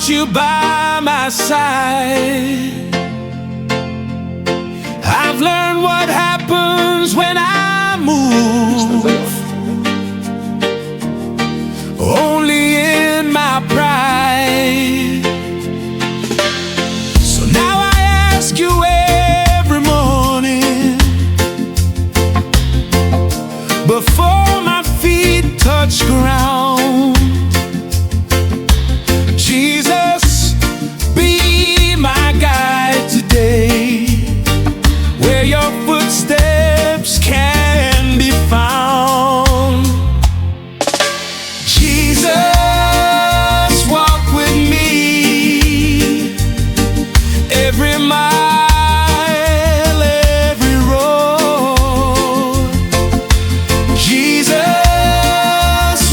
you by my side. I've learned what happens when I move, only in my pride. So now I ask you every morning, before my feet touch ground, Jesus, be my guide today, where your footsteps can be found. Jesus, walk with me every mile, every road. Jesus,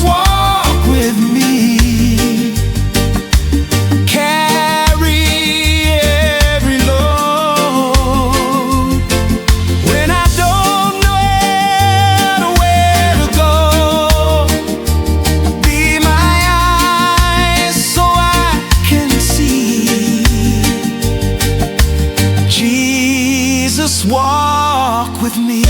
walk with me, carry every load. When I don't know where to go, be my eyes so I can see. Jesus, walk with me.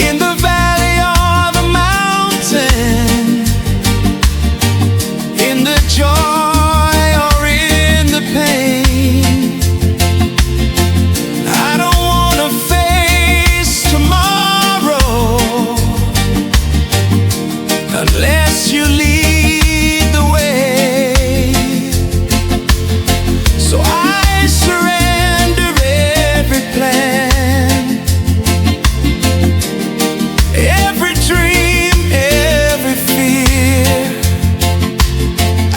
In the valley or the mountain, in the joy or in the pain, I don't want to face tomorrow unless you lead the way. So I surrender every plan, every dream, every fear.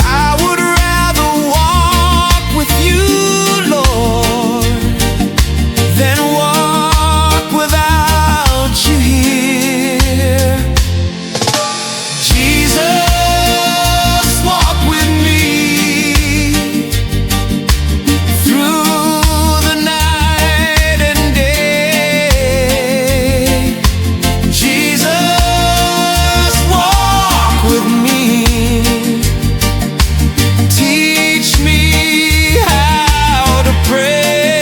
I would rather walk with you, Lord, than walk without you here. Jesus, walk with me through the night and day. Jesus, walk with me, teach me how to pray.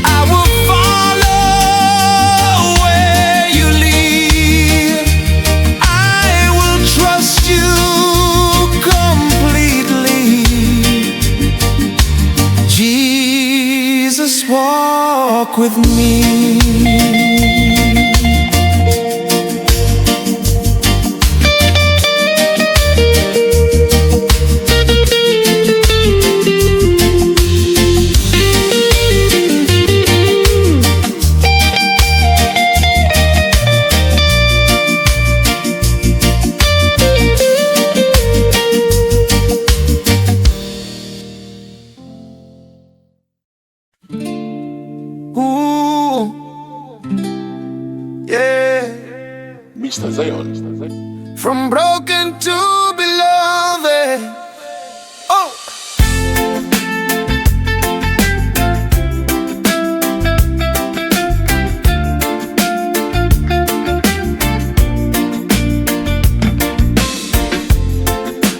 I will follow where you lead. I will trust you completely. Jesus, walk with me. Ooh, yeah. Mr. Zion. From broken to beloved. Oh,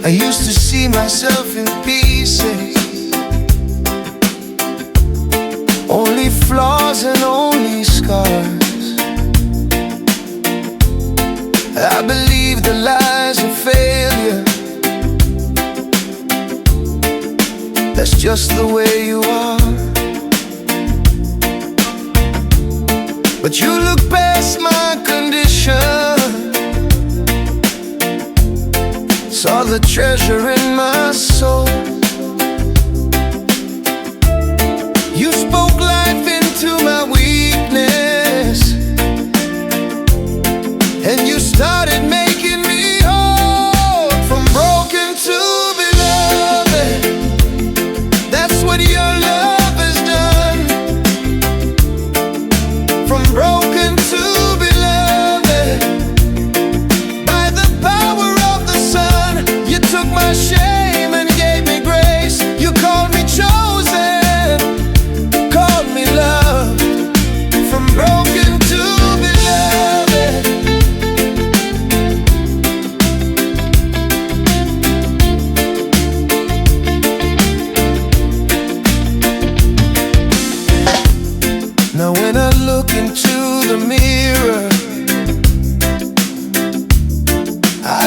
I used to see myself in pieces, only flaws and only scars. I believed the lies of failure. That's just the way you are. But you look past my condition, saw the treasure in my soul. You spoke life into my weakness, and you started making me whole. From broken to beloved, that's what your love has done. From broken to beloved, by the power of the Son, you took my shame and gave me grace.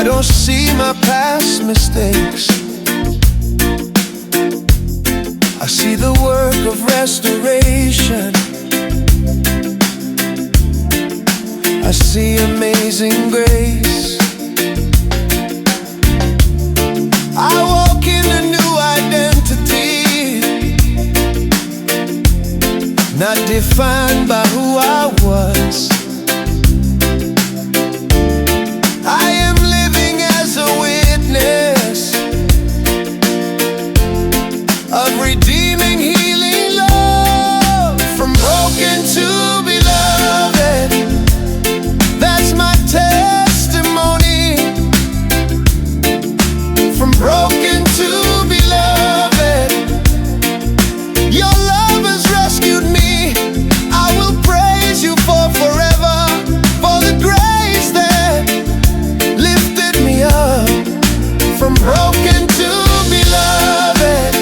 I don't see my past mistakes. I see the work of restoration. I see amazing grace. I walk in a new identity, not defined by who I was. I am living as a witness of redeeming, healing love, from broken to beloved. That's my testimony. From broken to beloved, your love has rescued me. I will praise you for forever, for the grace that lifted me up. From broken to beloved,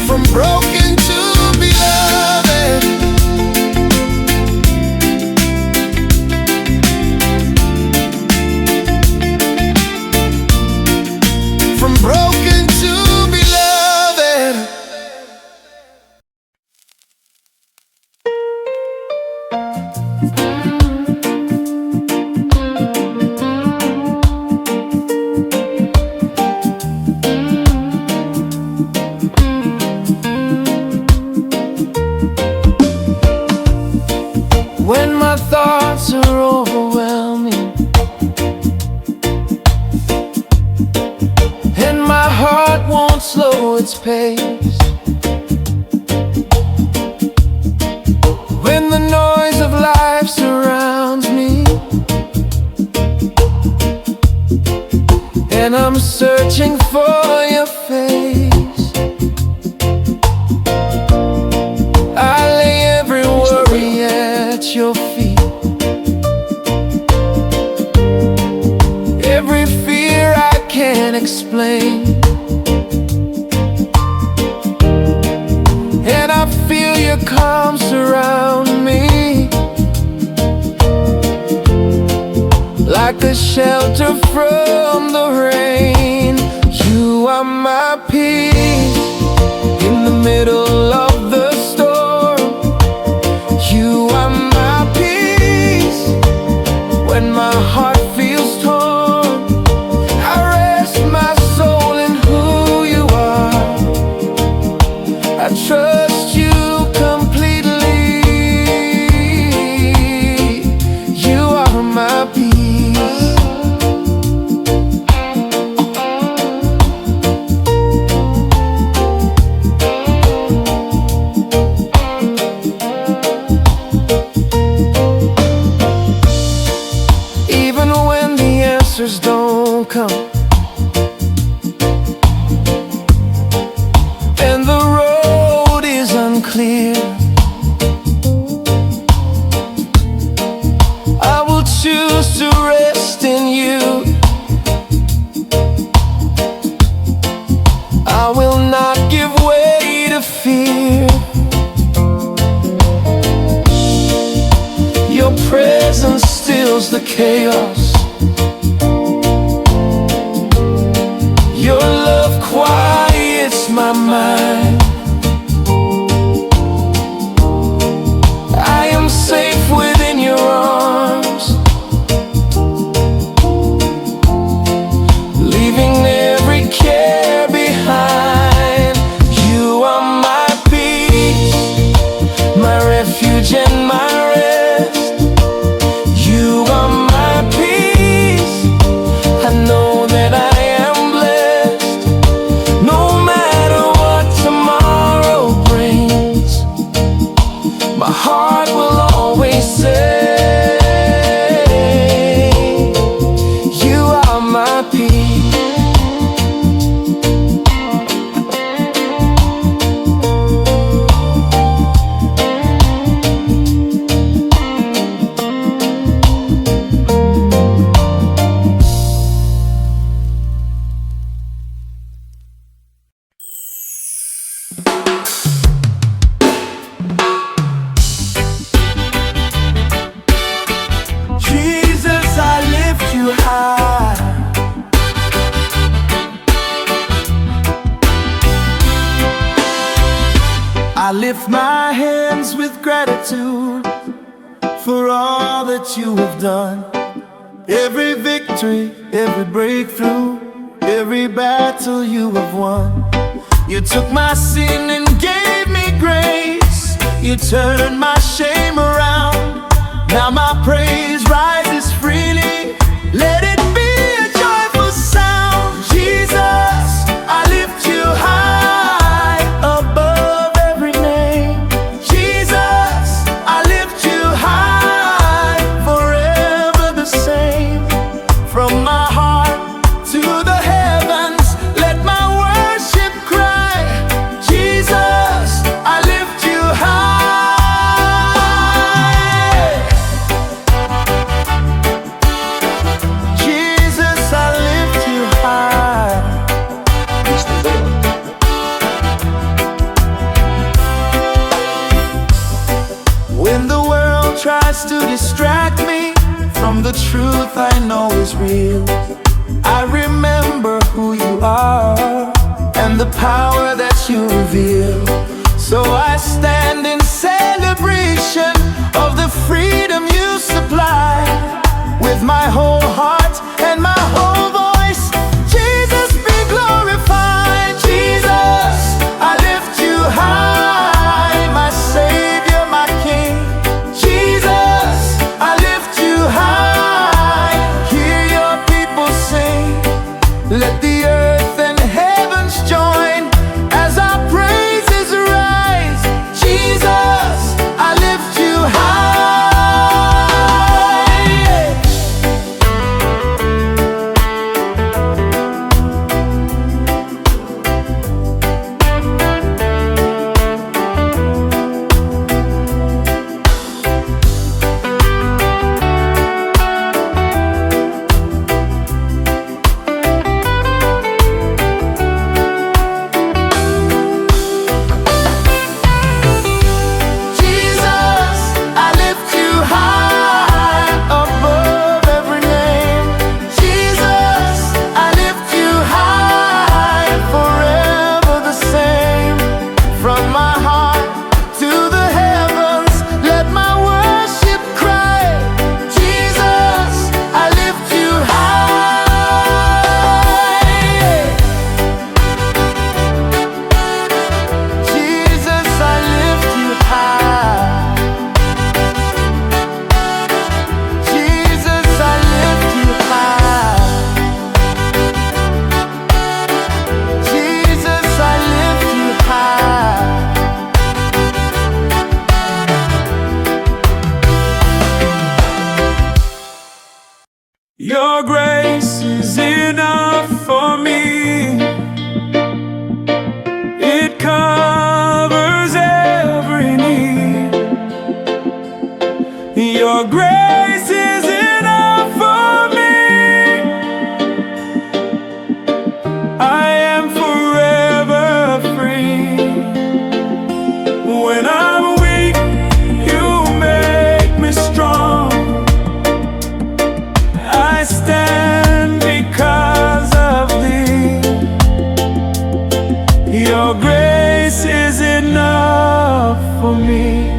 from broken to beloved, from broken to beloved. When my thoughts are overwhelming and my heart won't slow its pace, when the noise of life surrounds me and I'm searching for your face, I lay every worry at your feet. Every fear I can't explain, and I feel your calm surround me, like a shelter from the rain. You are my peace in the middle of the storm. You are my peace when my heart feels torn. I rest my soul in who you are. I trust you completely. You are my peace. Even when the answers don't come and the road is unclear, I will choose to rest in you. I will not give way to fear. Your presence stills the chaos. Your love quiets my mind. I am safe within your arms, leaving every care behind. You are my peace I lift my hands with gratitude for all that you have done. Every victory, every breakthrough, every battle you have won. You took my sin and gave me grace. You turned my shame around. Now my praise rises freely. Let it be a joyful sound. Jesus, I lift you high above every name. Jesus, I lift you high, forever the same. From my heart to the heavens, let my worship cry. Jesus, I lift you high. Jesus, I lift you high. Mr. Zion. When the world tries to distract me from the truth I know is real, I remember who you are and the power that you reveal. So I stand in celebration of the freedom you supply. With my whole heart and my whole voice, Jesus be glorified. Jesus, I lift you high, my Savior, my King. Jesus, I lift you high. Hear your people sing. Let the earth and heavens join as our praises rise. Jesus, I lift you high. Jesus, I lift you high above every name. Jesus, I lift you high, forever the same. From my heart to the heavens, let my worship cry. Jesus, I lift you high. Jesus, I lift you high. Jesus, I lift you high. Jesus, I lift you high. Your grace is enough for me. It covers every need. Your grace is enough for me. I am forever free. When I'm weak, you make me strong. I stand because of thee. Your grace is enough for me.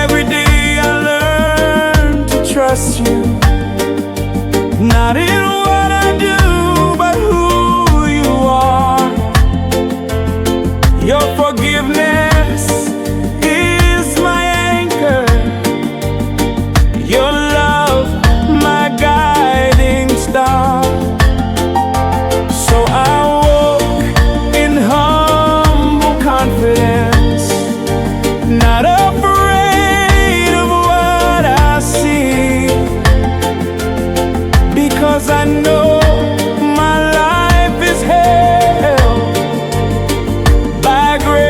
Every day I learn to trust you, not in what I do, but who you are. Your forgiveness is my anchor. Your love, my guiding star. So I walk in humble confidence, not afraid of what I see, because I know my life is held by grace.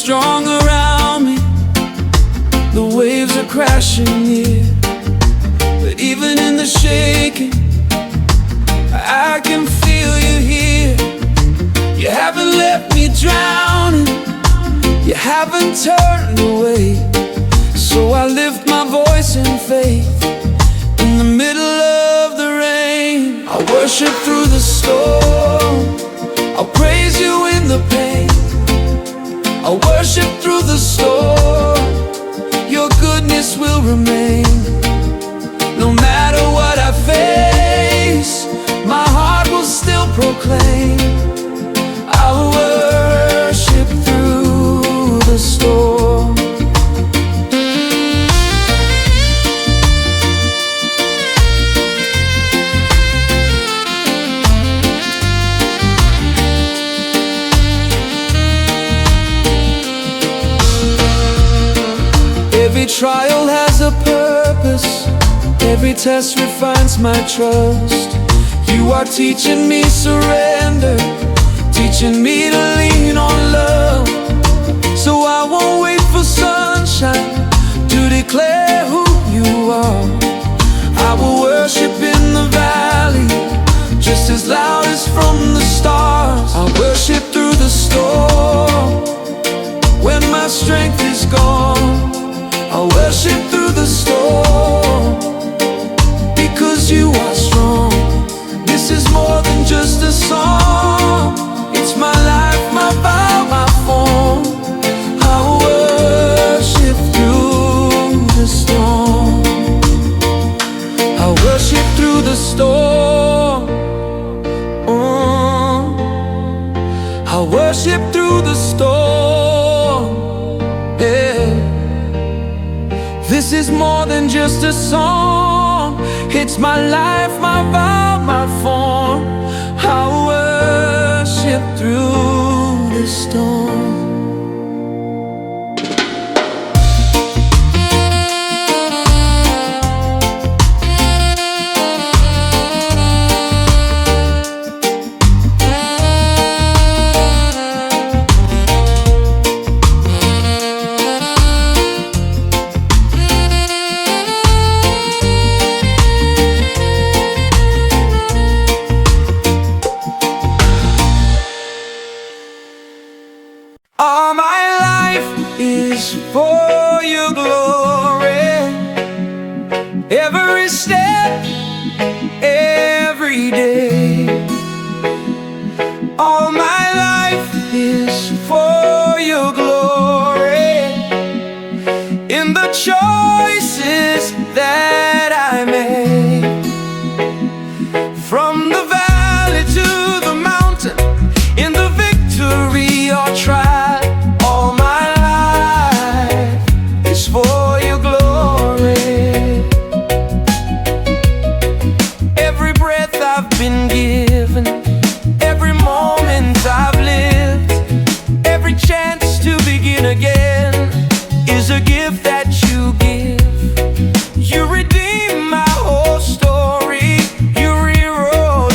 strong around me, the waves are crashing near. But even in the shaking, I can feel you here. You haven't left me drowning, you haven't turned away. So I lift my voice in faith in the middle of the rain. I worship through the storm, I'll praise you in the pain. I worship through the storm, your goodness will remain. No matter what I face, my heart will still proclaim. I'll worship through the storm. Every trial has a purpose, every test refines my trust. You are teaching me surrender, teaching me to lean on love. So I won't wait for sunshine to declare who you are. I will worship in the valley, just as loud as from the stars. I'll worship through the storm, when my strength is gone. I'll worship through the storm, because you are strong. This is more than just a song, it's my life, my vow, my form. I'll worship through the storm. I'll worship through the storm. I'll worship through the storm. Yeah. This is more than just a song, it's my life, my vow, my form. I'll worship through the storm. All my life is for your glory. Every step, every day. All my life is for your glory. In the choices that I make, from the valley to the mountain, in the victory or trial. For your glory, every breath I've been given, every moment I've lived, every chance to begin again is a gift that you give. You redeem my whole story, you rewrote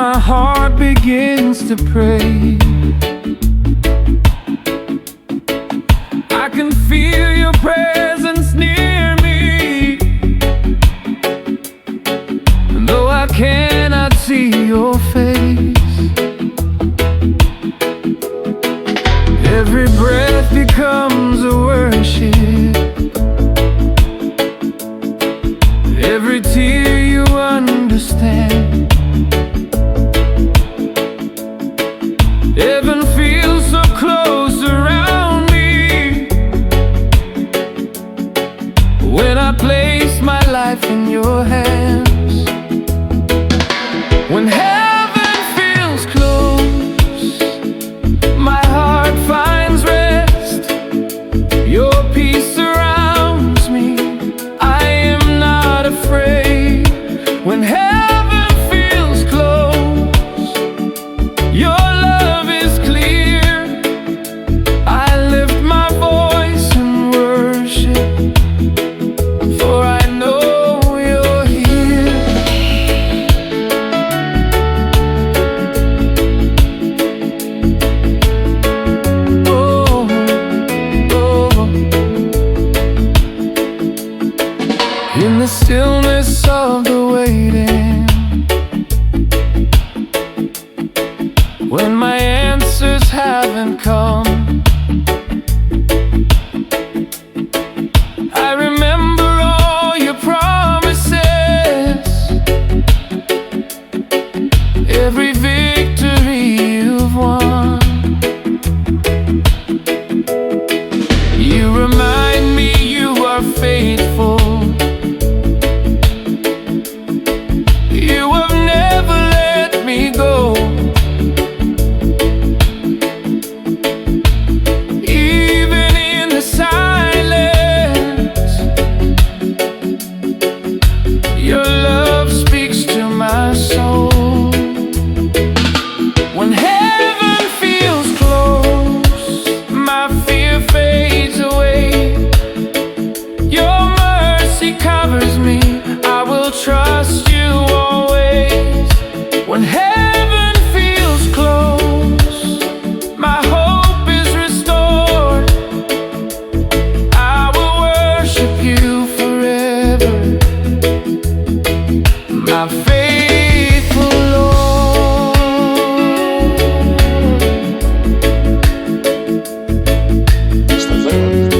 my heart begins to pray. I can feel your presence near me, and though I cannot see your face, every breath becomes a worship. Every tear you understand. Heaven feels so close around me when I place my life in your hands. When heaven feels close, my heart finds rest. Your peace surrounds me, I am not afraid. When heaven feels close, your love is clear. I lift my voice in worship, for I know you're here. Oh, oh. In the stillness of the waiting, when my answers haven't come, I remember all your promises, every victory you've won. You remind me you are faithful. You have never let me go. Even in the silence, your love speaks to my soul. When heaven feels close, my fear fades away. Your mercy covers me, I will trust you always. When heaven feels close, my hope is restored. I will worship you forever, my faithful Lord. Gospel Reggae.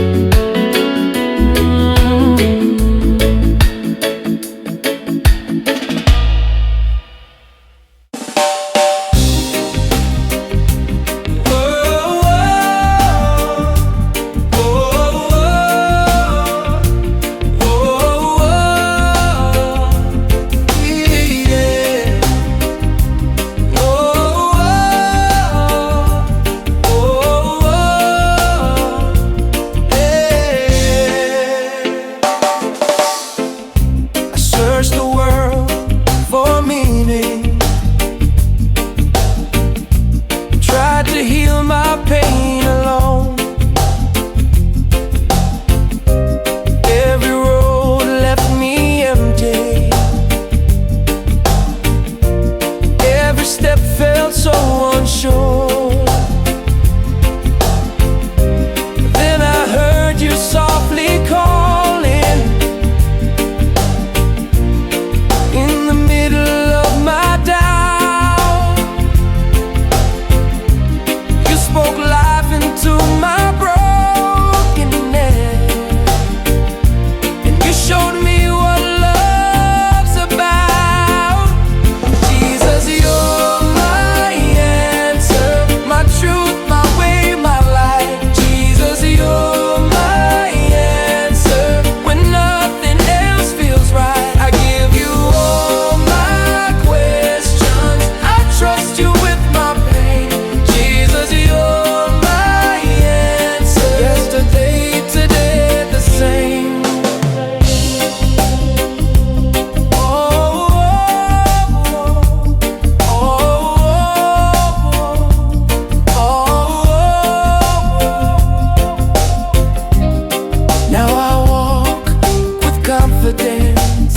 confidence,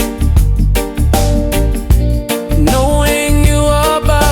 knowing you are by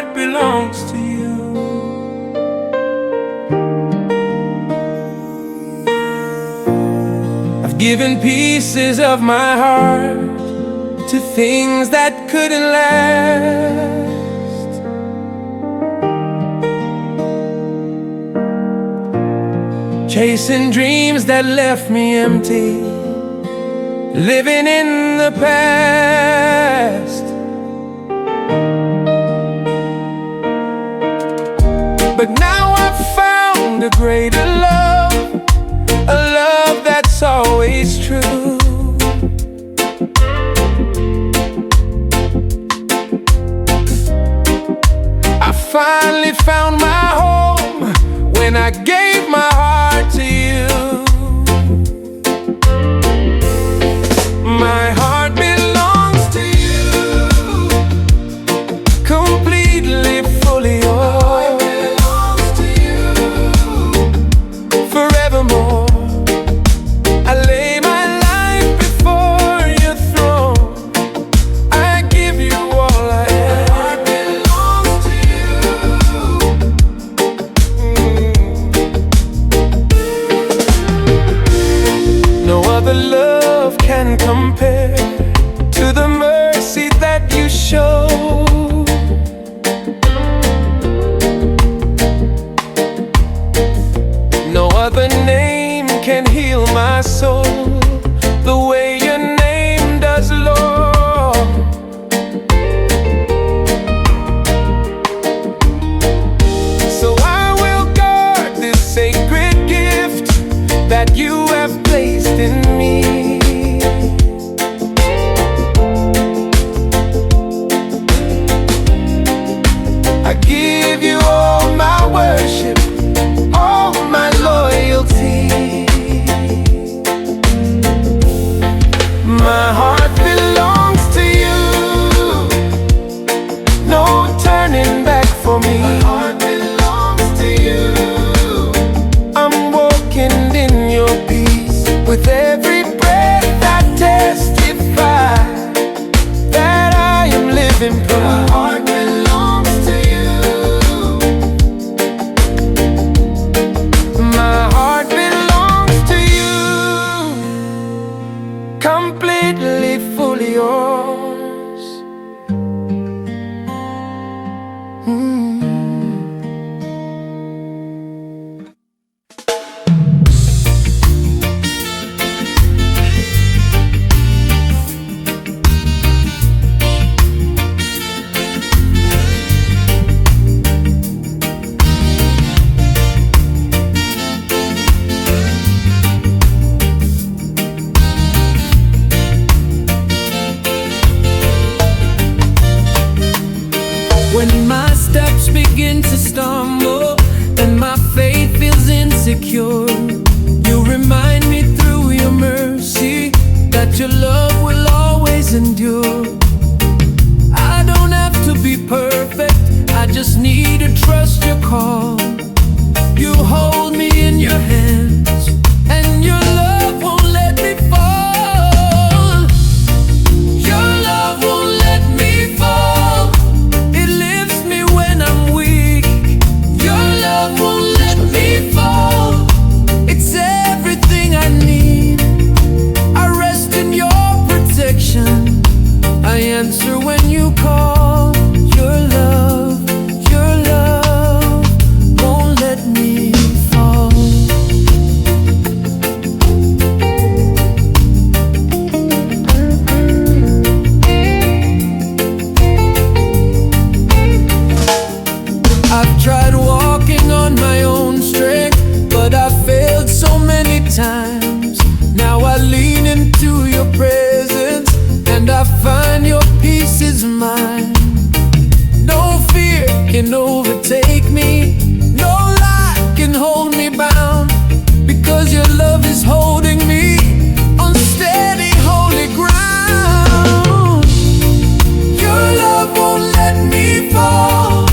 heart belongs to you. I've given pieces of my heart to things that couldn't last. Chasing dreams that left me empty, living in the past. But now I've found a greater love, a love that's always true. I finally found my home when I gave my heart to you. My heart belongs to you, completely, fully yours. Forevermore, I lay my life before your throne. I give you all I am. My heart belongs to you. No other love can compare to the mercy that you show. No other name can heal my soul the way your name does, Lord. So I will guard this sacred gift that you have placed in me. I give you all my worship, all my loyalty. My heart belongs to you, no turning back for me. My heart belongs to you. I'm walking in your peace with every breath I testify that I am living proof. My heart belongs to you. My heart belongs to you, completely, fully yours. When my steps begin to stumble and my faith feels insecure, you remind me through your mercy that your love will always endure. I don't have to be perfect, I just need to trust your call. You hold me in your hands and your love won't let me fall. Your love won't let me fall. It lifts me when I'm weak. Your love won't let me fall. It's everything I need. I rest in your protection. I answer when you call. Your love won't let me fall. I've tried walking on my own strength, but I failed so many times. Now I lean into your presence and I find your peace is mine. No fear can overtake me, no lie can hold me bound, because your love is holding me on steady, holy ground. Your love won't let me fall.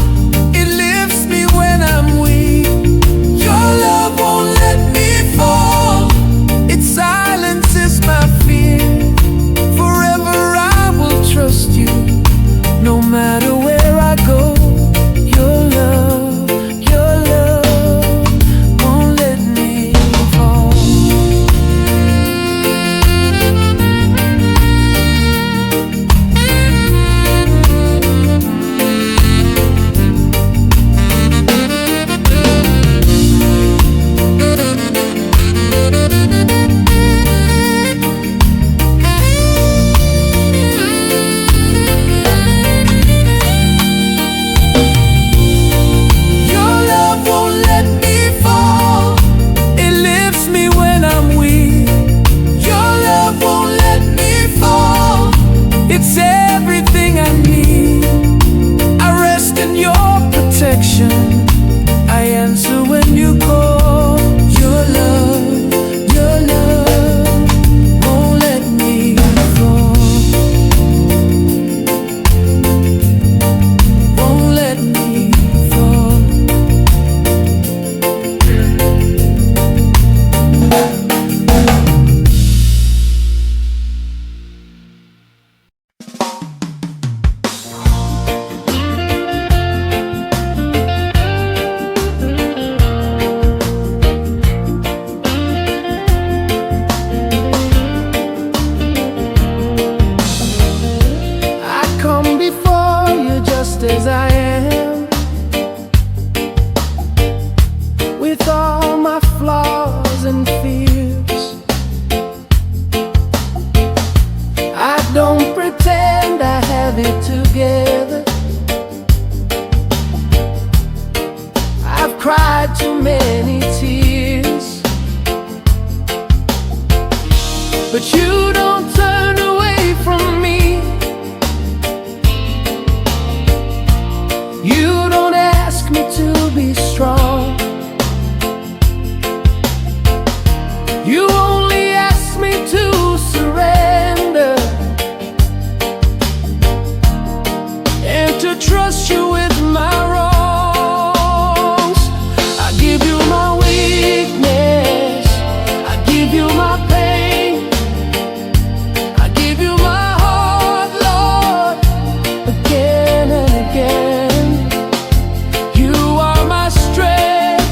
It lifts me when I'm weak. Your love won't let me fall. It silences my fear. Forever I will trust you, no matter where I go. I am, with all my flaws and fears. I don't pretend I have it together. I've cried too many tears, but you don't turn away from me. You don't ask me to be strong. You only ask me to surrender and to trust you with my wrongs. I give you my weakness, I give you my pain, I give you my heart, Lord, again and again. You are my strength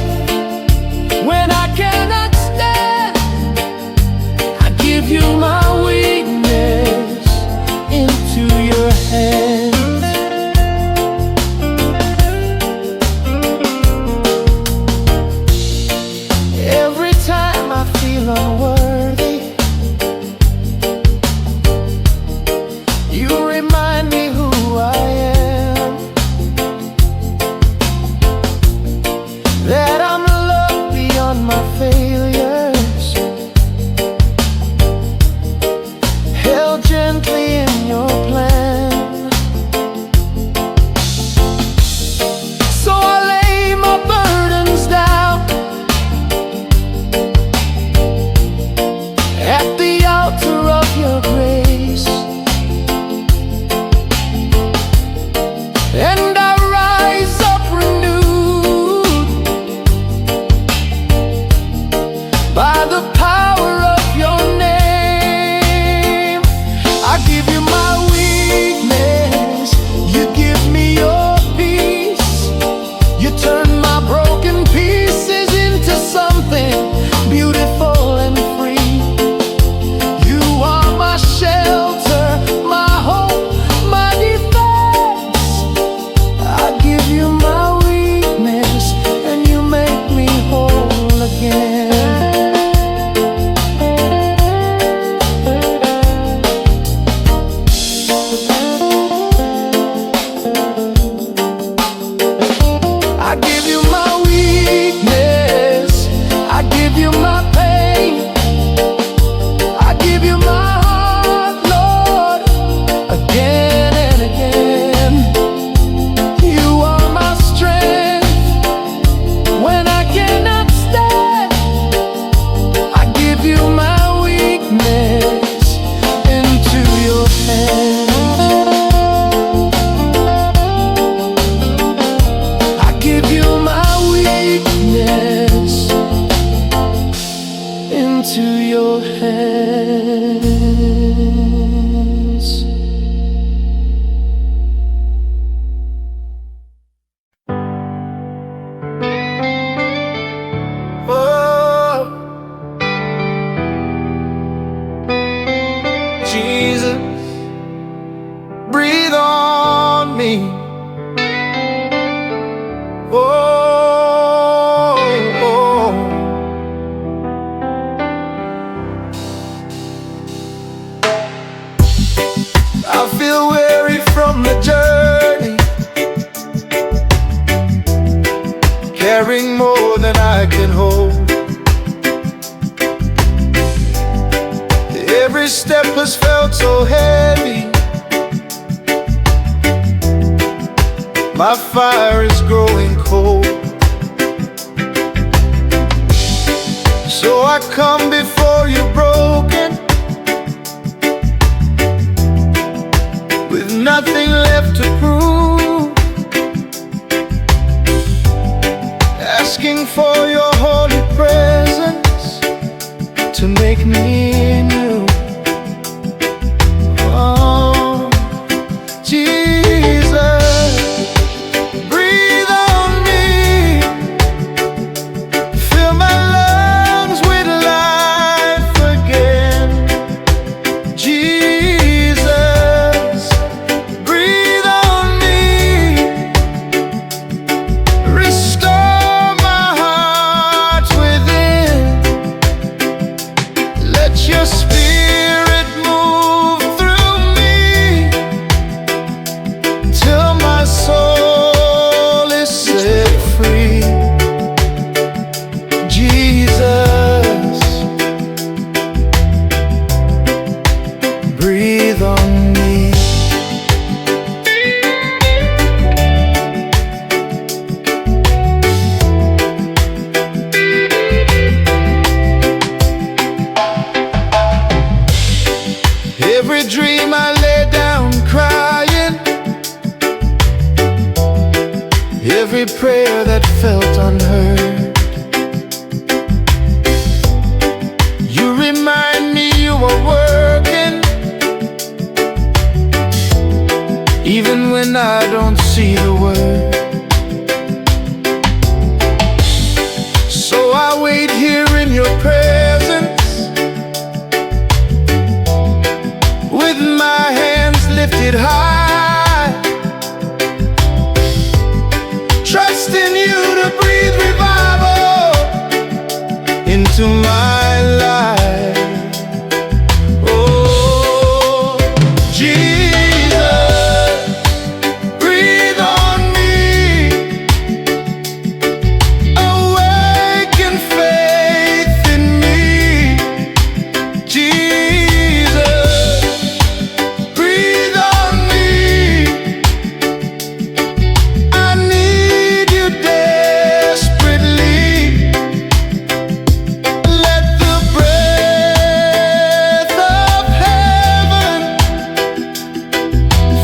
when I cannot stand. I give you my weakness into your hands. Every time I feel unworthy, you remind me who I am, that I'm loved beyond my failures, held gently in your plan. So I lay my burdens down at the altar of your grace, and I rise up renewed by the power of your name. I give you my weakness, you give me your peace. You turn my broken pieces into something beautiful and free. You are my shelter, my hope, my defense. I give you my weakness and you make me whole again. I give you my weakness, I give you my pain, I give you my heart, Lord, again and again. You are my strength when I cannot stand. I give you my weakness into your hands. I give you my weakness into your hands. Oh, Jesus, breathe on me. Oh, oh. I feel weary from the journey, carrying more than I can hold. Every step has felt so heavy. My fire is growing cold. So I come before you broken, with nothing left to prove, asking for your holy presence to make me new. Oh, Jesus, breathe on me, fill my lungs with life again. Jesus, breathe on me, every prayer that felt unheard. You remind me you are working, even when I don't see the word. So I wait here in your presence, with my hands lifted high, trusting you to breathe revival into my life. Oh, Jesus, breathe on me, awaken faith in me. Jesus, breathe on me, I need you desperately. Let the breath of heaven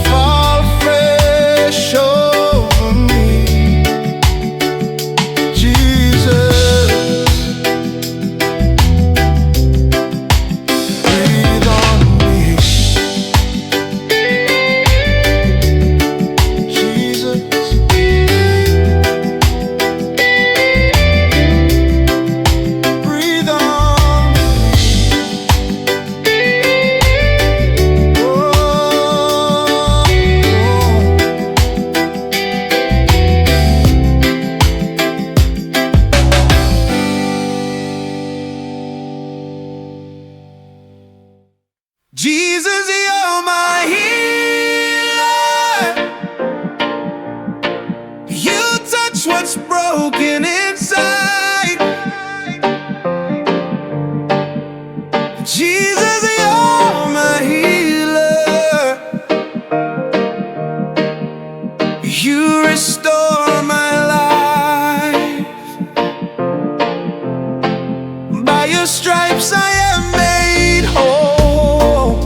fall fresh over me. Jesus, breathe on me. Jesus, breathe on me. Oh, Jesus, you're my healer. You touch what's broken inside. Jesus, you're my healer. You restore my life. By your stripes I am made whole.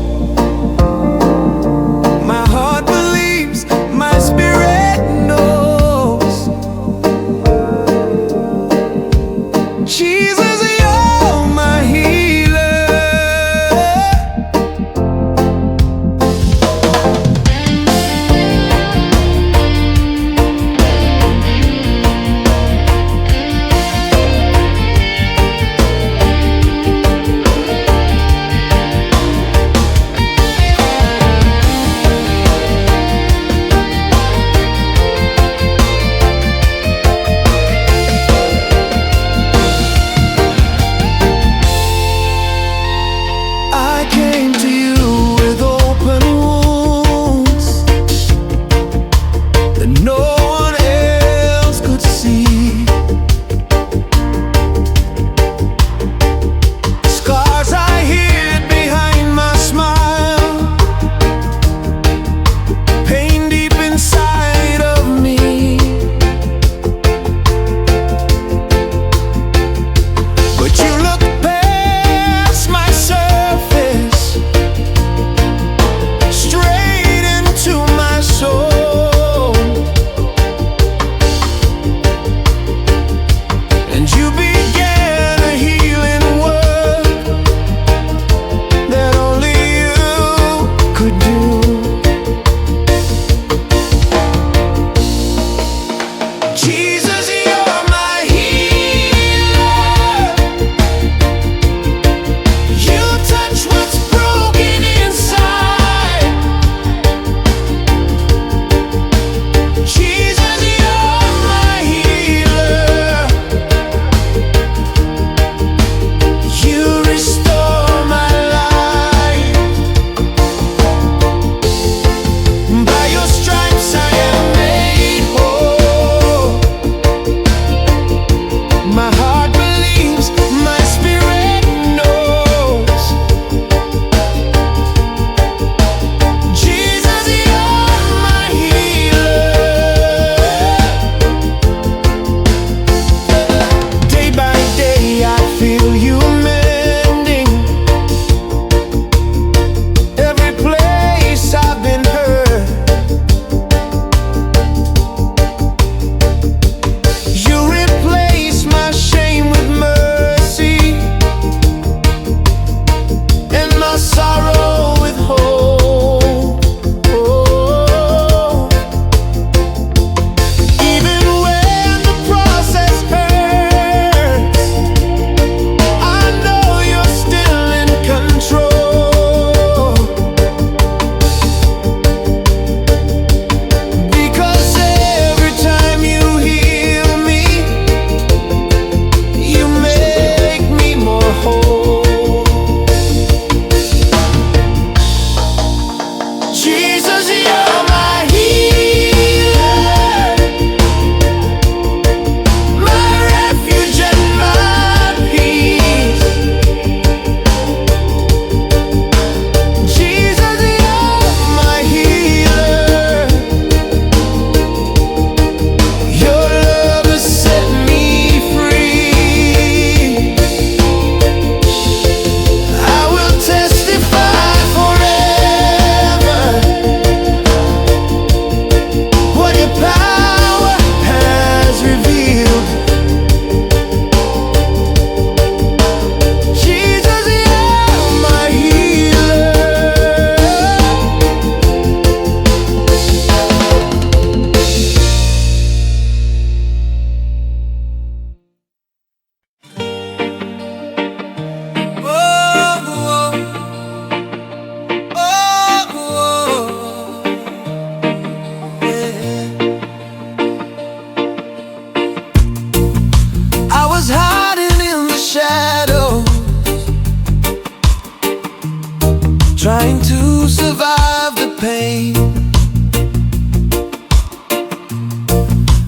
My heart believes, my spirit knows. Jesus, you're my healer.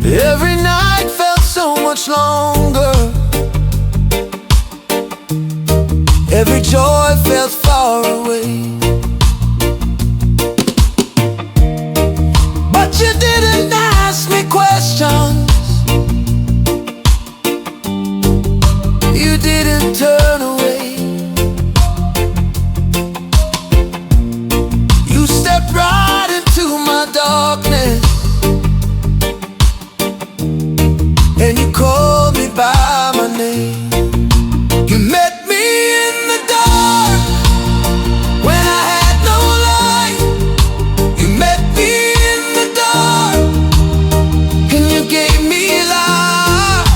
Every night felt so much longer. Every joy felt far away. But you didn't ask me questions. You didn't turn away. You stepped right into my darkness, and you called me by my name. You met me in the dark when I had no light. You met me in the dark, and you gave me life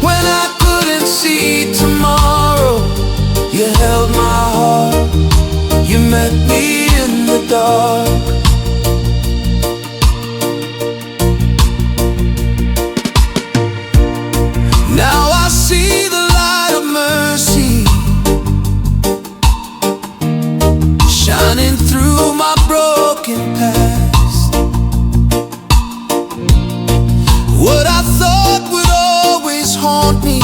when I couldn't see tomorrow. You held my heart. You met me in the dark. Now I see the light of mercy shining through my broken past. What I thought would always haunt me,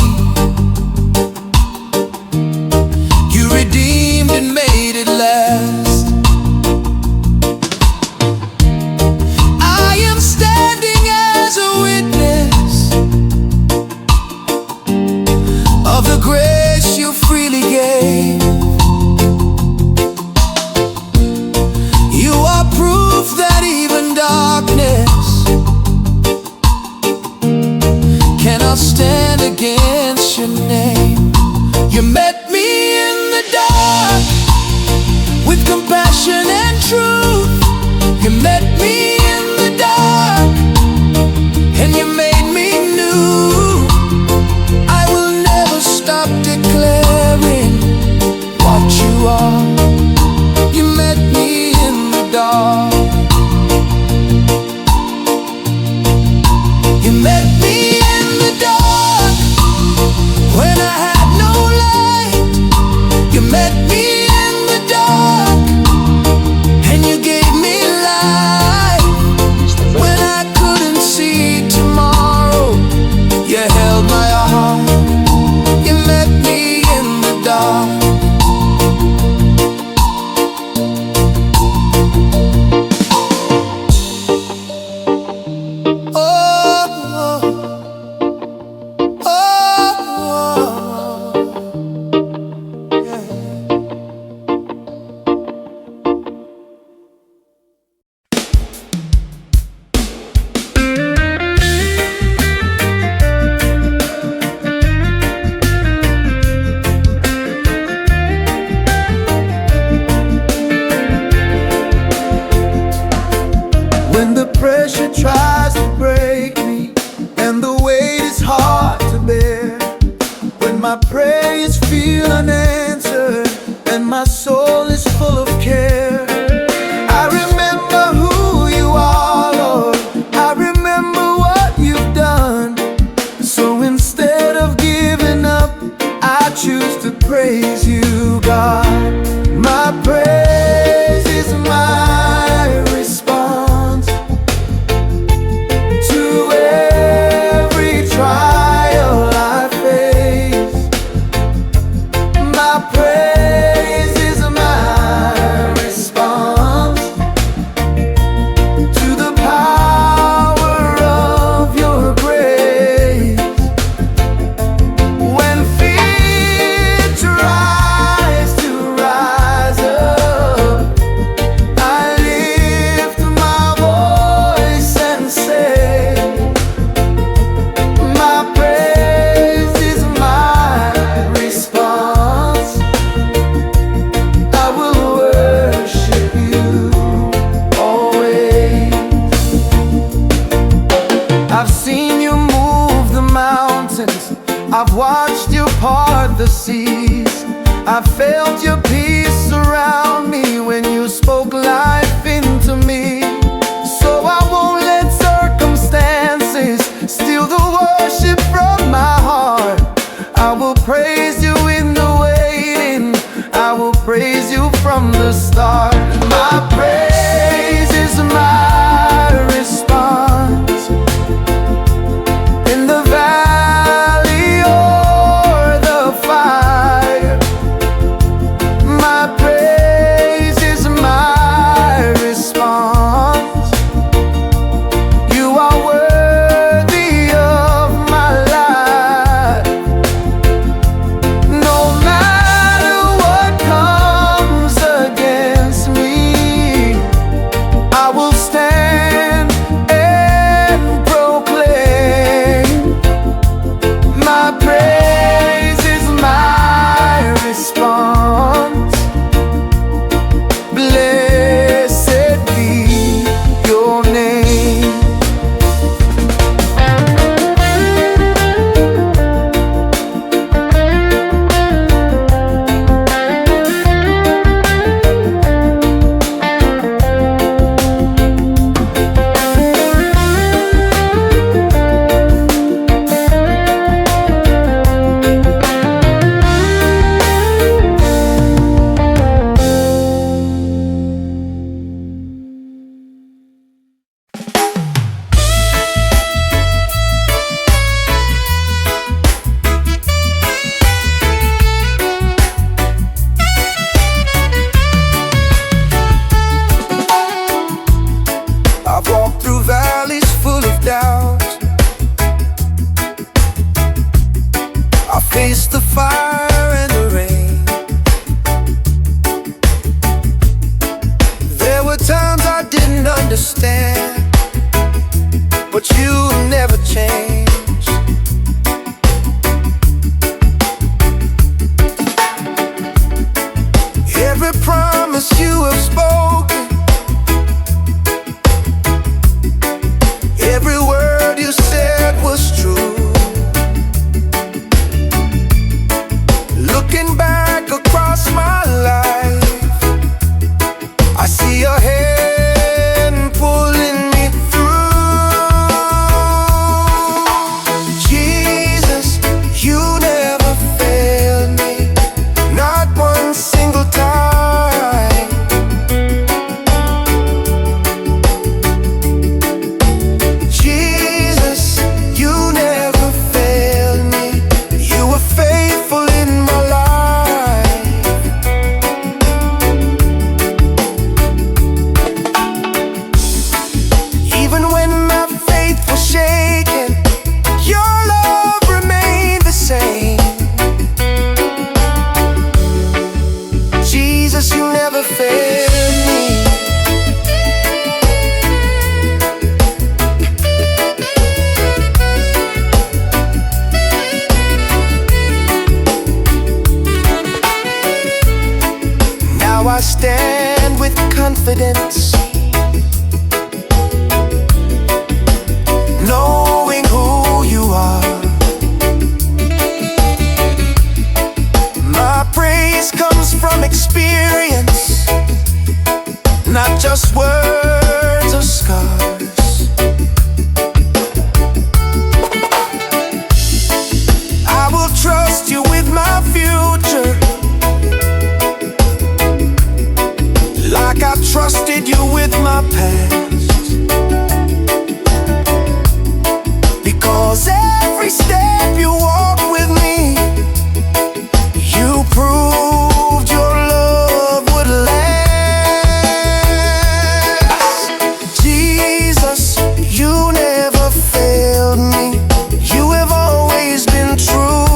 you redeemed and made it last. I am standing as a witness of the grace you freely gave. You are proof that even darkness cannot stand against your name. You met me in the dark with compassion and truth. You met me in the dark, and you made me new. I will never stop declaring what you are. You met me in the dark. You met me in the dark when I had no light. You met me in the dark, and you gave me life when I couldn't see tomorrow. You held my heart. You met me in the dark. Oh, oh, oh, yeah. When the pressure tries to break me and the weight is hard to bear, when my prayers feel unanswered and my soul is full of care, I remember who you are, Lord. I remember what you've done. So instead of giving up, I choose to praise you, God. My praise is my response to every trial I face. My praise is my response to the power of your grace. When fear tries to rise up, I lift my voice and say, my praise is my response. I will worship you always. I've seen you move the mountains. I've watched you part the seas. I felt your peace surround me when you spoke life into me. So I won't let circumstances steal the worship from my heart. I will praise you in the waiting. I will praise you from the start. My praise is my response confidence, knowing who you are. My praise comes from experience, not just words or scars. I will trust you with my future, like I trusted you with my past. Because every step you walk with me, you proved your love would last. Jesus, you never failed me. You have always been true.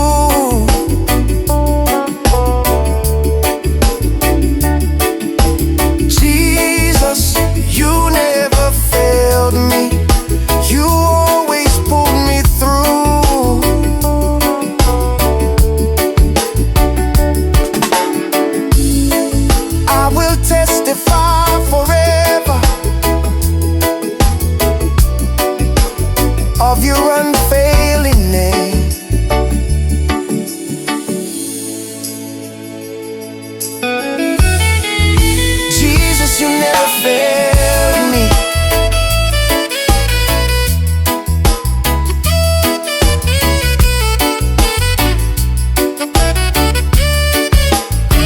Jesus, you never failed me. You always pulled me through. I will testify forever of your unfailing name. Jesus, you never failed me.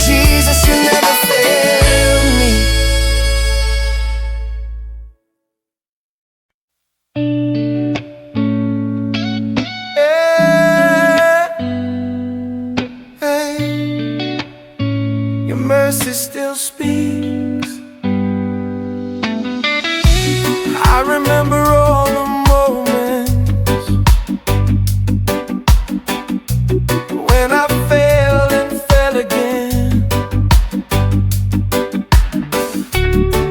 Jesus, you never failed me. Hey, your mercy still speaks. I remember all the moments when I failed and fell again.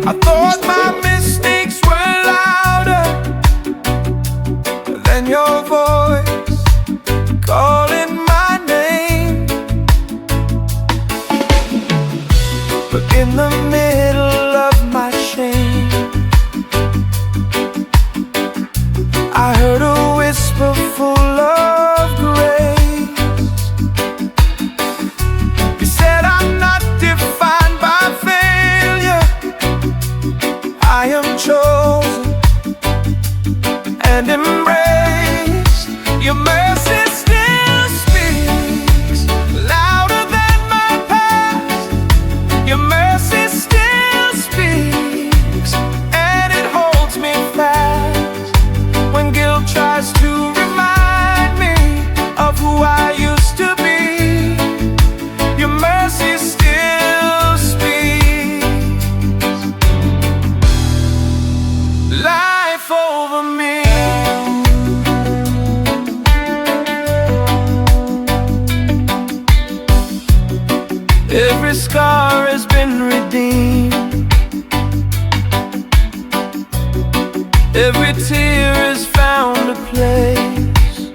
I thought my mistakes were louder than your voice calling my name. But in the middle of my shame, I heard a whisper full of grace. You said I'm not defined by failure, I am chosen and embraced. Your mercy still speaks louder than my past. Your mercy still speaks, and it holds me fast when guilt tries to remind me of who I used to be. Your mercy still speaks life over me. Every scar has been redeemed. Every tear has found a place.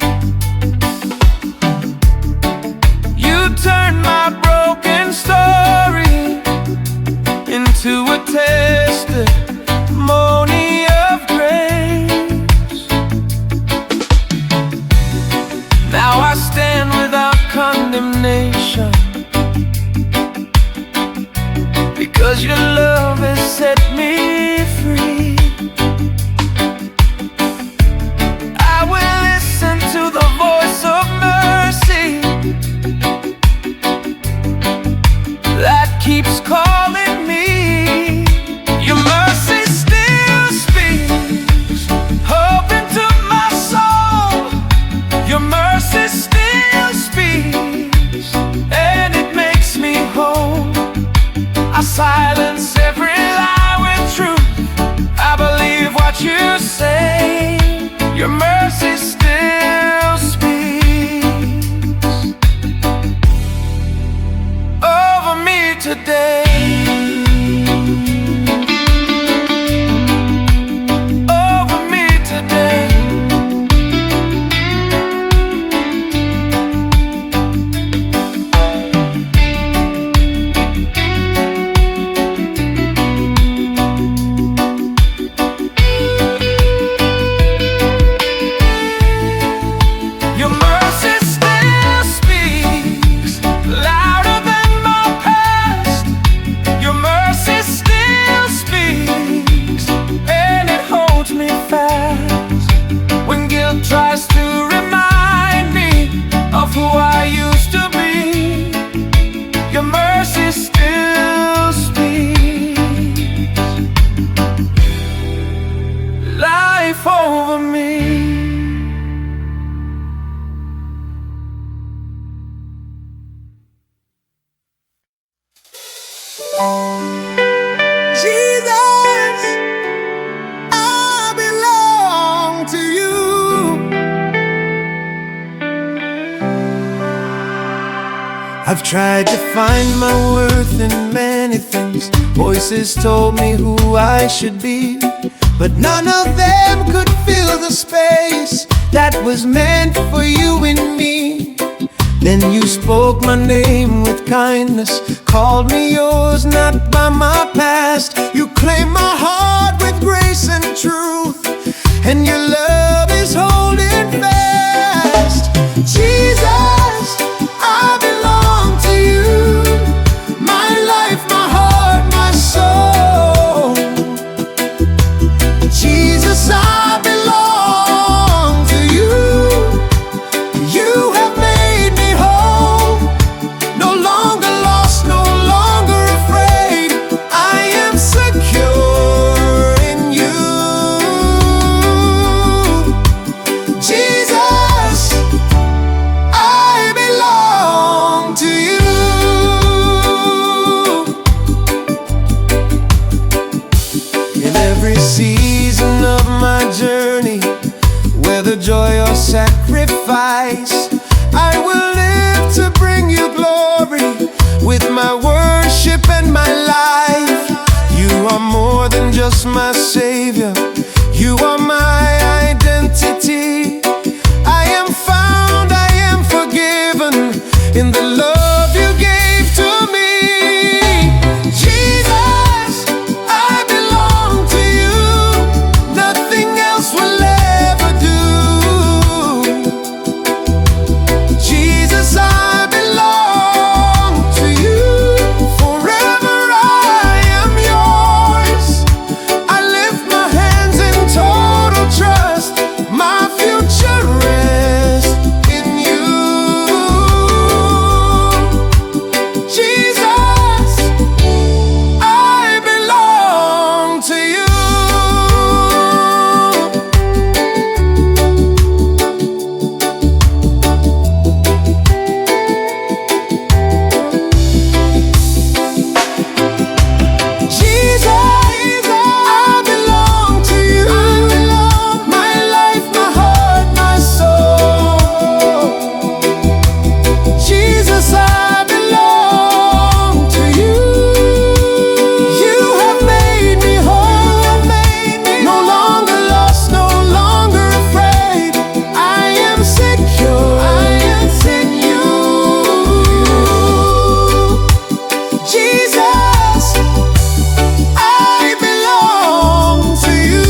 You turned my broken story into a testimony of grace. Now I stand without condemnation, because your love has set me free. I will listen to the voice of mercy that keeps calling me. Your mercy still speaks hope into my soul. Your mercy still speaks, and I've tried to find my worth in many things. Voices told me who I should be, but none of them could fill the space that was meant for you and me. Then you spoke my name with kindness, called me yours, not by my past. You claimed my heart with grace and truth, and your love is holding fast. Jesus, I belong to you. My life, my heart, my soul. Jesus, I belong to you. You have made me whole. No longer lost, no longer afraid. I am secure in you. Jesus, I belong to you. In every season of my journey, whether joy or sacrifice, I will live to bring you glory with my worship and my life. You are more than just my Savior, you are my identity. I am found, I am forgiven in the love you gave to me. Jesus, I belong to you. Nothing else will ever do. Jesus, I belong to you. Forever I am yours. I lift my hands in total trust. My future rests in you. Jesus, I belong to you. Jesus, I belong to you. My life, my heart, my soul. Jesus, I belong to you. You have made me whole. No longer lost, no longer afraid. I am secure in you. Jesus, I belong to you.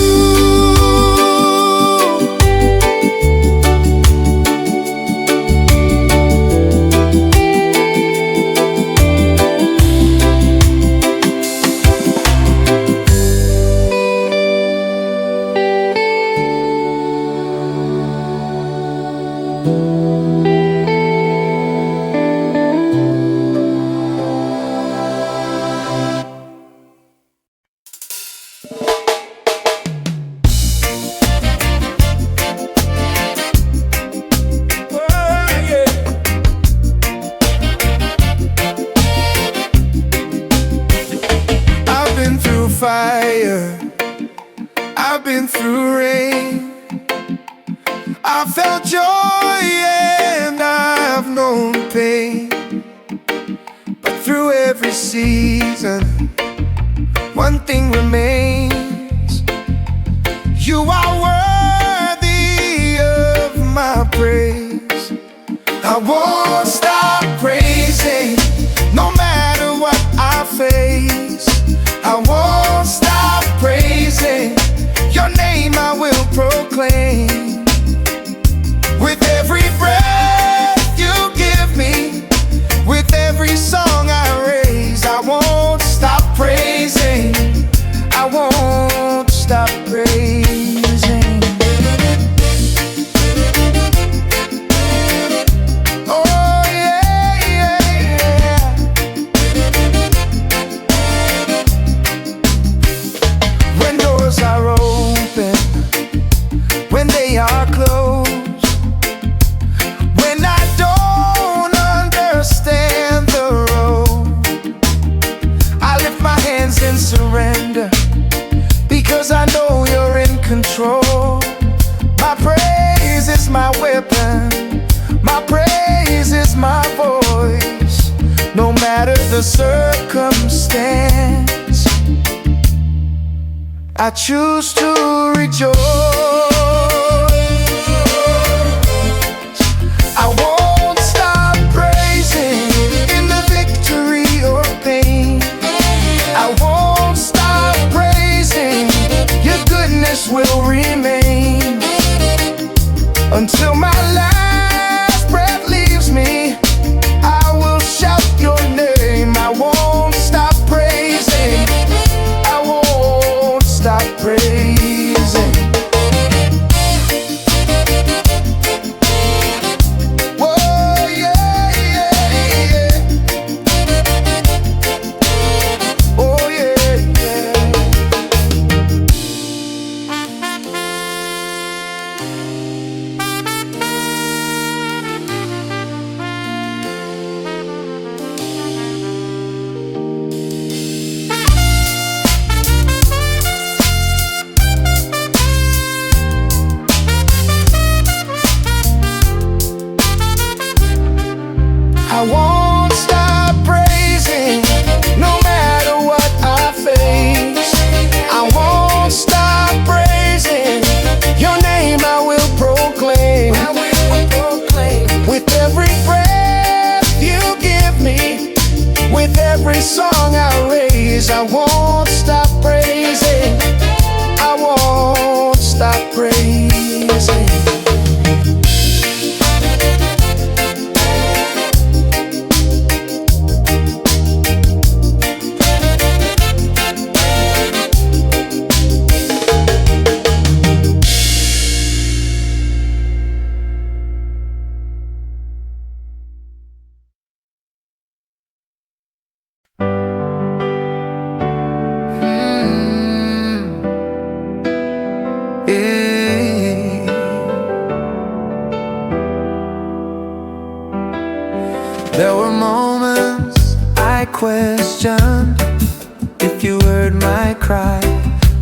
I've been through fire, I've been through rain. I felt joy and I've known pain. But through every season, one thing remains. You are worthy of my praise. I won't stop praising, no matter what I face. I won't stop praising, your name I will proclaim. With every breath you give me, with every song I raise, I won't stop praising. I won't stop praising. Oh yeah, yeah, yeah. When doors are open, when they are closed, when I don't understand the road, I lift my hands in surrender, because I know you're in control. My praise is my weapon, my praise is my voice. the circumstance, I choose to rejoice. I won't stop praising in the victory or pain. I won't stop praising, your goodness will remain until my last breath leaves me. I will shout your name. I won't stop praising. I won't stop praising. Whoa, yeah, yeah, yeah. Oh, yeah, yeah. I won't stop praising, no matter what I face. I won't stop praising, your name I will proclaim. With every breath you give me, with every song I raise, I won't stop praising. I won't stop praising. There were moments I questioned if you heard my cry,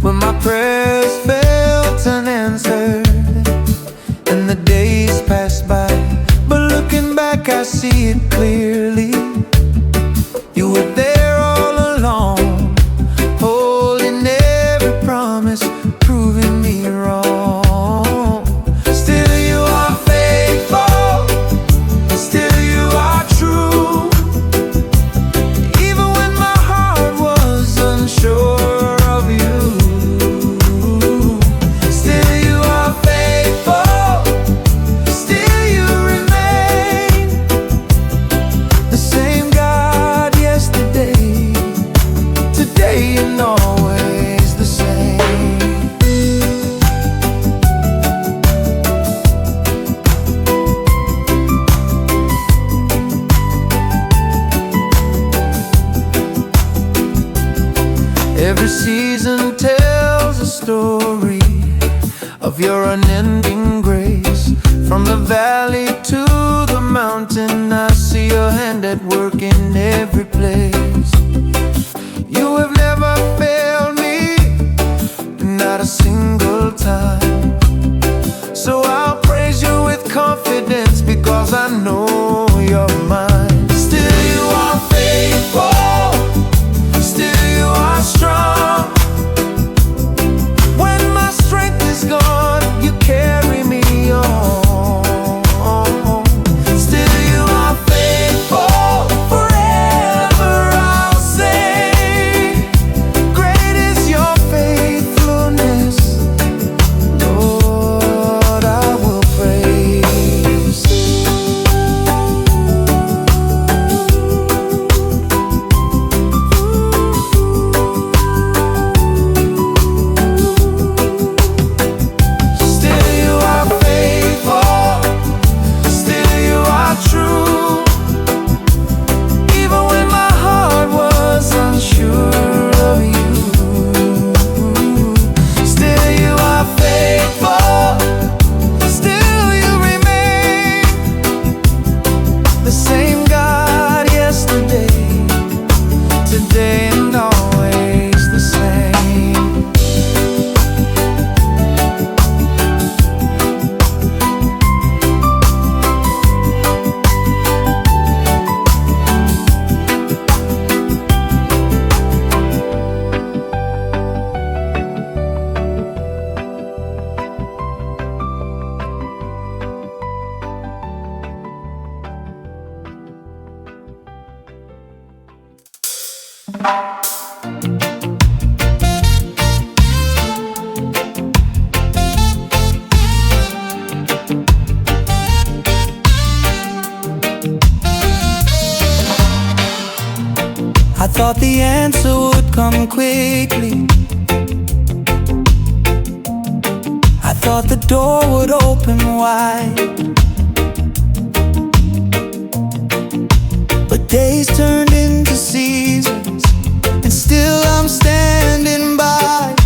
when my prayers felt unanswered and the days passed by. But looking back I see it clearly. You were there all along, holding every promise, proving me wrong. Still you are faithful, still you are true. Even when my heart was unsure of you, still you are faithful, still you remain the same God yesterday, today and always the same. Every season tells a story of your unending grace. From the valley to the mountain, I see your hand at work in every place. You have never failed me, not a single time. So I'll praise you with confidence, because I know you're mine. Still you are faithful, still you are strong. thought the answer would come quickly. I thought the door would open wide, but days turned into seasons, and still I'm standing by.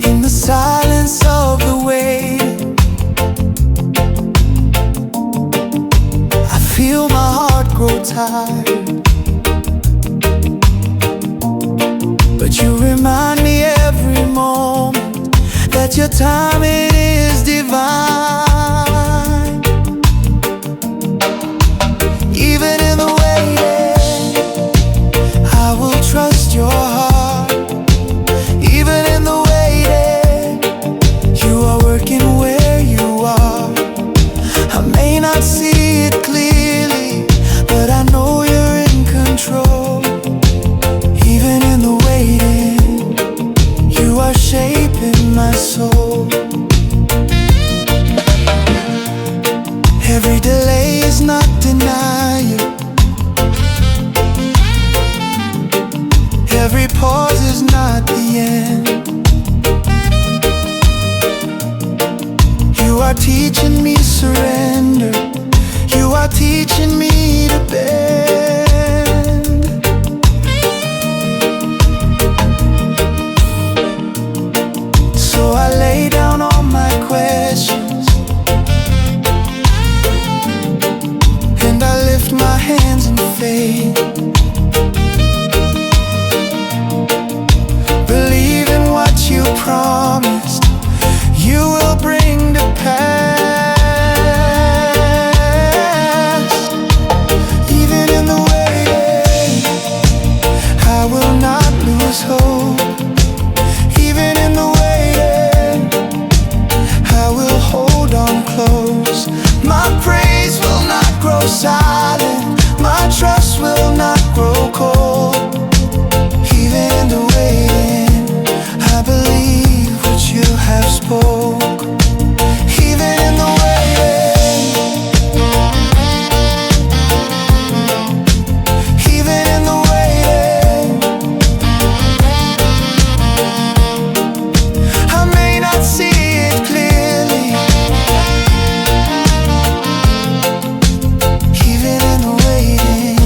In the silence of the waiting, I feel my heart grow tired, but you remind me every moment that your timing is divine. Even in the waiting, I will trust your heart. Even in the waiting, you are working where you are. I may not see it clearly, but I know you're in control. Even in the waiting, you are shaping my soul. Every delay is not denial. Every pause is not the end. You are teaching me surrender. You are teaching me to bend. So I lay down all my questions, and I lift my hands in faith, believing what you promised you will bring to pass. Even in the waiting, I will not lose hope. Even in the waiting, I will hold on close. My praise will not grow silent. My trust will not grow cold. Even in the waiting, I believe what you have spoke. Even in the waiting, even in the waiting, I may not see it clearly. Even in the waiting,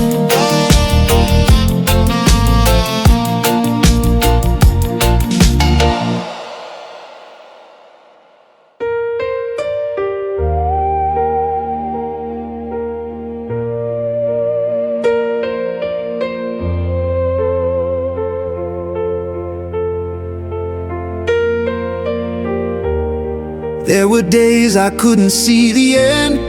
there were days I couldn't see the end.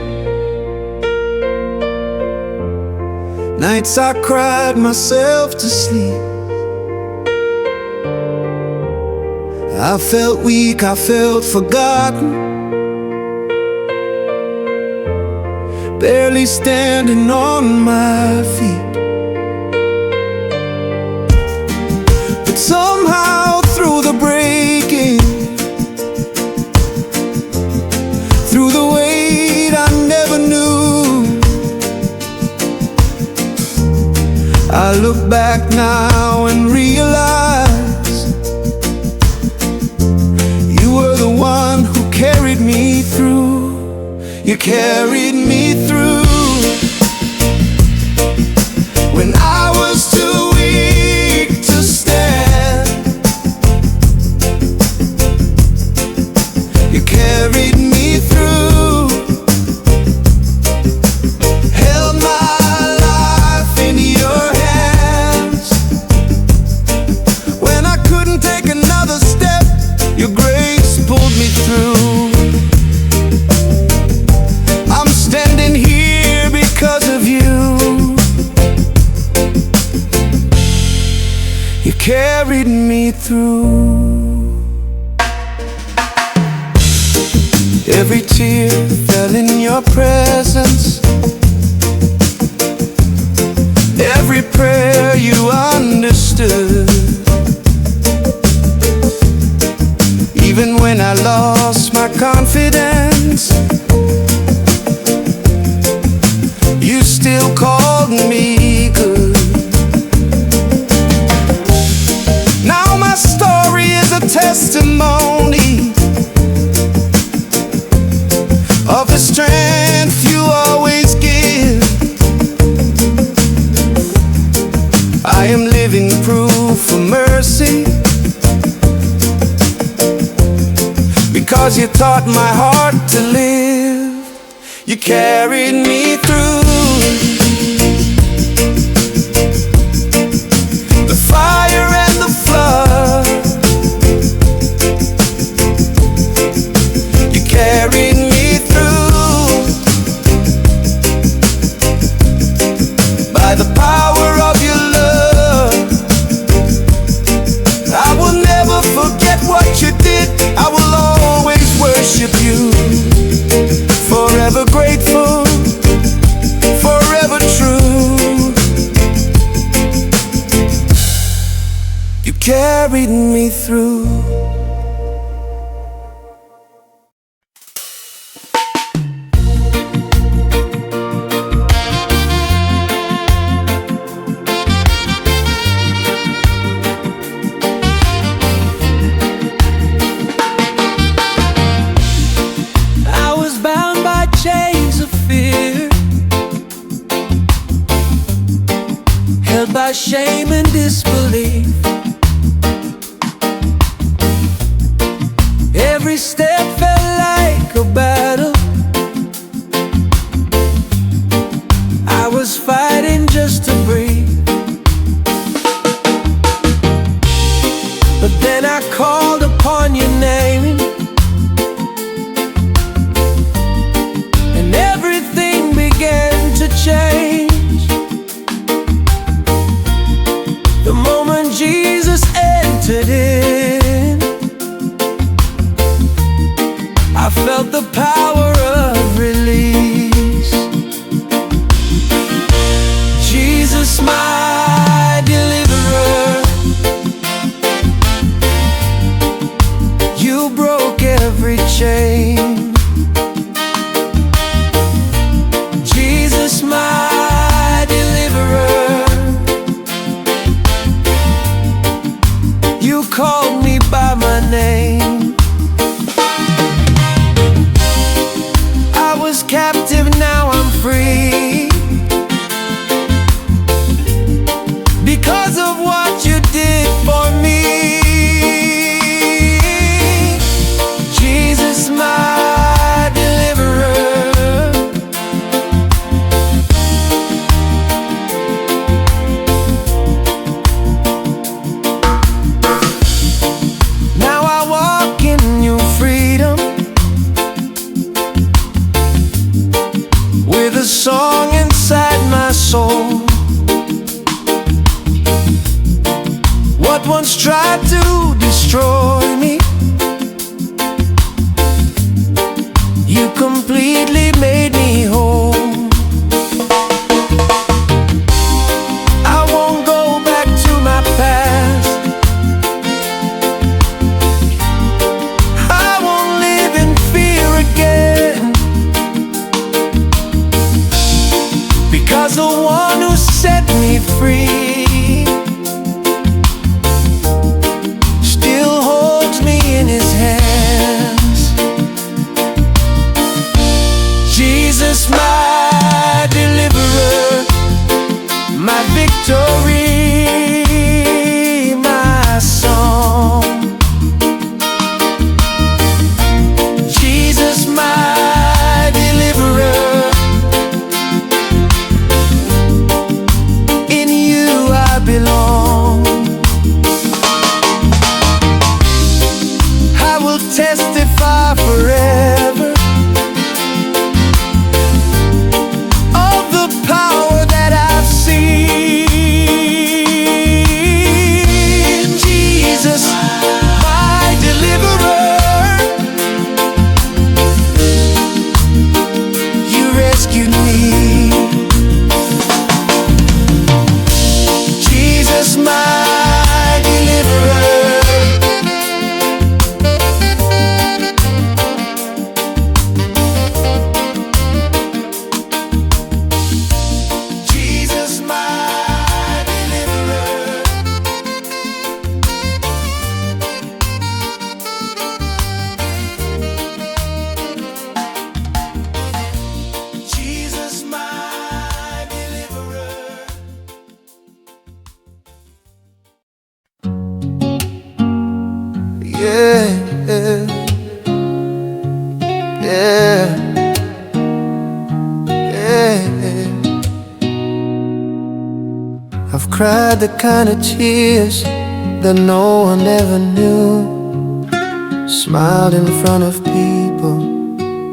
Nights I cried myself to sleep. I felt weak, I felt forgotten, barely standing on my feet. But somehow through the breaking, through the weight I never knew, I look back now and realize you were the one who carried me through. You carried me through when I was too weak to stand. You carried me through, held my life in your hands. When I couldn't take another step, your grace pulled me through. I'm standing here because of you. You carried me through. Every tear fell in your presence. Every prayer you understood. Even when I lost my confidence, testimony of the strength you always give. I am living proof of mercy, because you taught my heart to live. You carried me through the fire and the flood. You carried me through by the power of your love. I will never forget what you did. I will always worship you. Forever grateful, forever true. You carried me through. By shame and disbelief, every step felt like a battle. I was fighting just to breathe, but then I called upon your name, and everything began to change. The moment Jesus entered in, I felt the power of release. Jesus, my deliverer, you broke every chain. Jesus, my deliverer, you called me by my name. I was captive, now I'm free, because of what you did for me. Jesus, my deliverer, now I walk in your freedom, with a song inside my soul. What once tried to destroy me, you completely made me whole. I won't go back to my past, I won't live in fear again, because the one who set me free still holds me in his hands. cried the kind of tears that no one ever knew. Smiled in front of people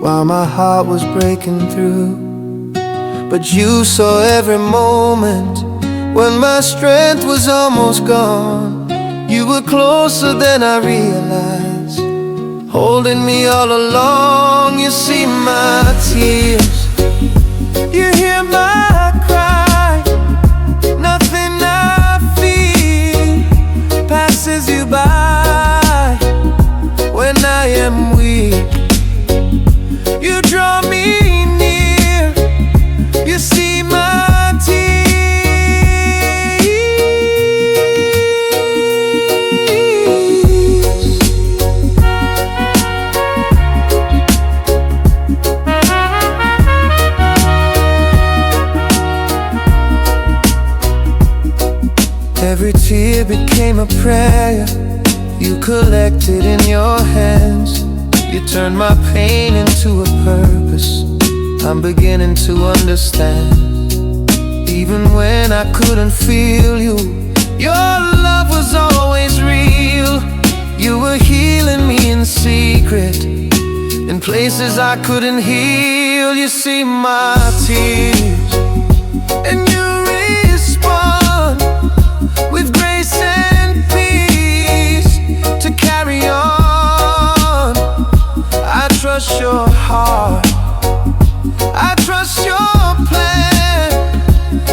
while my heart was breaking through. But you saw every moment when my strength was almost gone. You were closer than I realized, holding me all along. You see my tears, you hear my cry. Nothing I feel passes you by. When I am weak, you draw me near. You see my tears. Every tear became a prayer you collected in your hands. You turned my pain into a purpose I'm beginning to understand. Even when I couldn't feel you, your love was always real. You were healing me in secret, in places I couldn't heal. You see my tears, and you respond with grace and peace to carry on. I trust your heart, I trust your plan.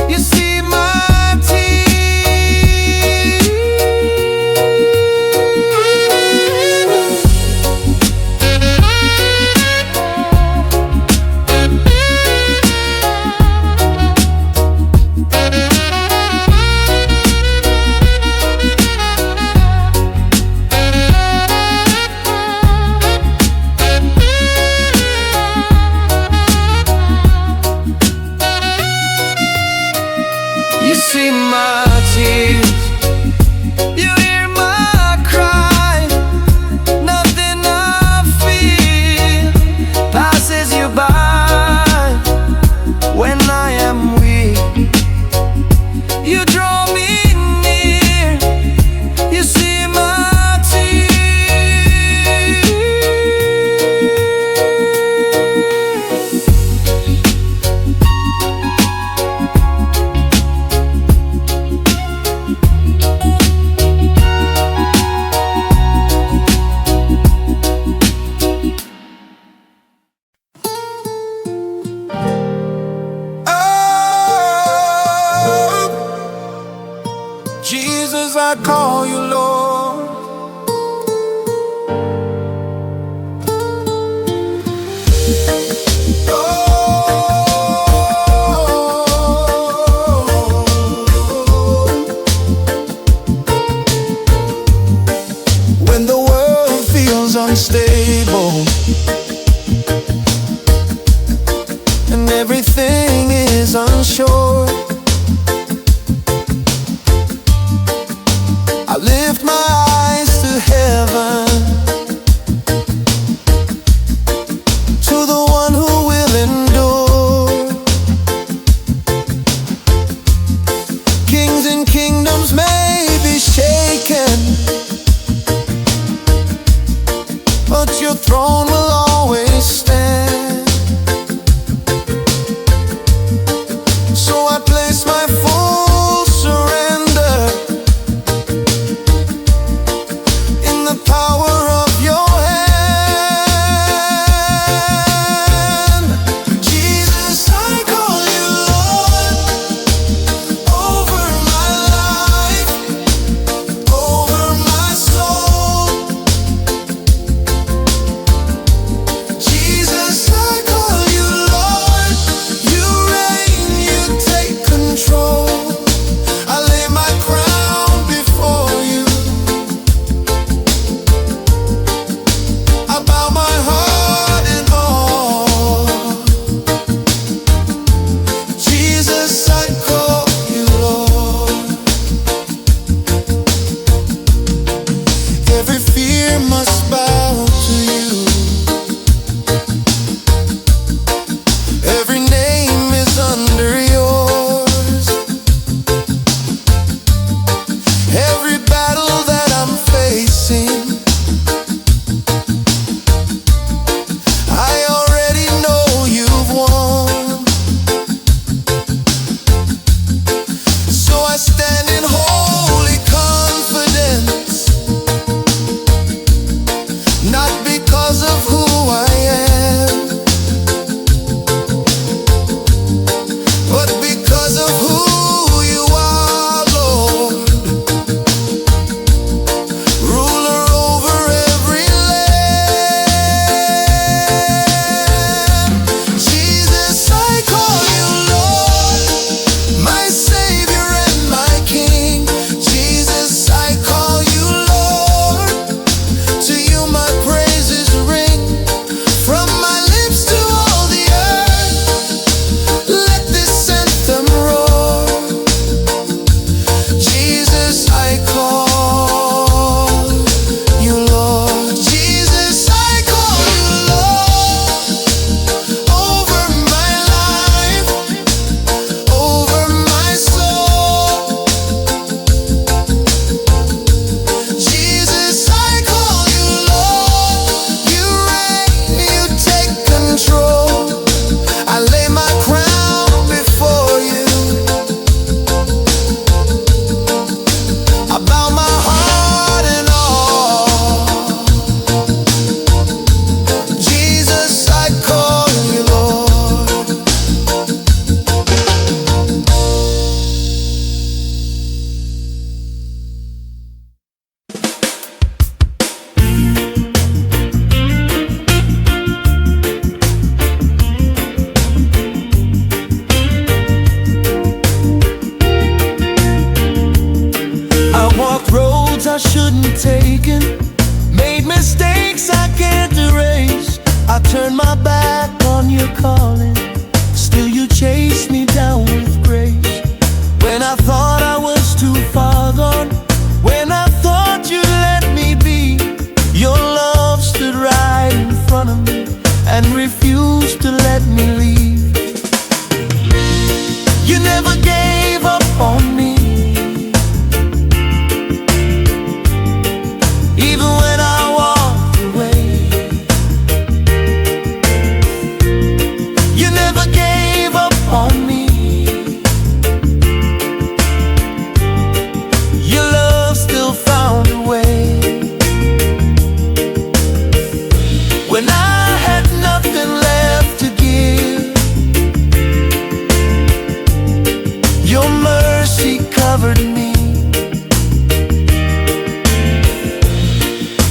You see my tears. You see my tears, you hear my cry. Nothing I feel passes you by. When I am weak, you draw me near. You see my tears. Jesus, I call you Lord. When the world feels unstable and everything is unsure, I lift my eyes to heaven, to the one who will endure. Kings and kingdoms may be shaken, but your throne will always stand. So I place my full surrender in the power of your hand. Jesus, I call you Lord over my life, over my soul. Jesus, I call you Lord. You reign, you take control. I lay my crown before you. I bow my heart in awe. Jesus, I call you Lord. Every fear must bow to you. Every name is under yours.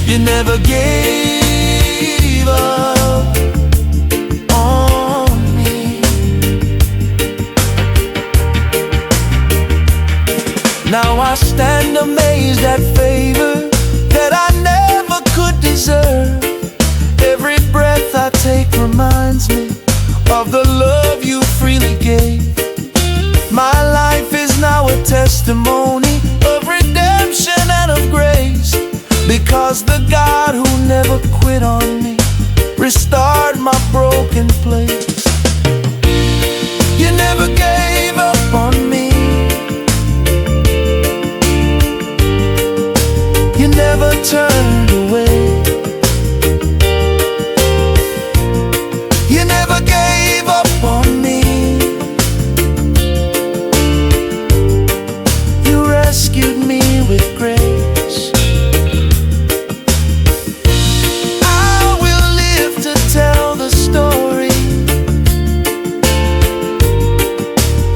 You never gave up on me. Now I stand amazed at favor that I never could deserve. Every breath I take reminds me of the love you freely gave. My life is now a testimony of redemption and of grace, because the God who never quit on me restored my broken place. You never gave up on me. You never turned away. You never gave up on me. You rescued me with grace. I will live to tell the story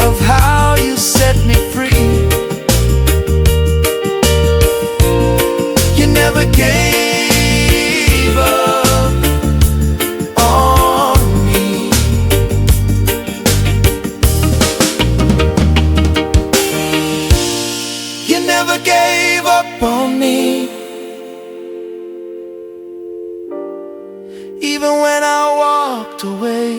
of how you set me free. You never gave up on me. You never gave up on me. Even when I walked away,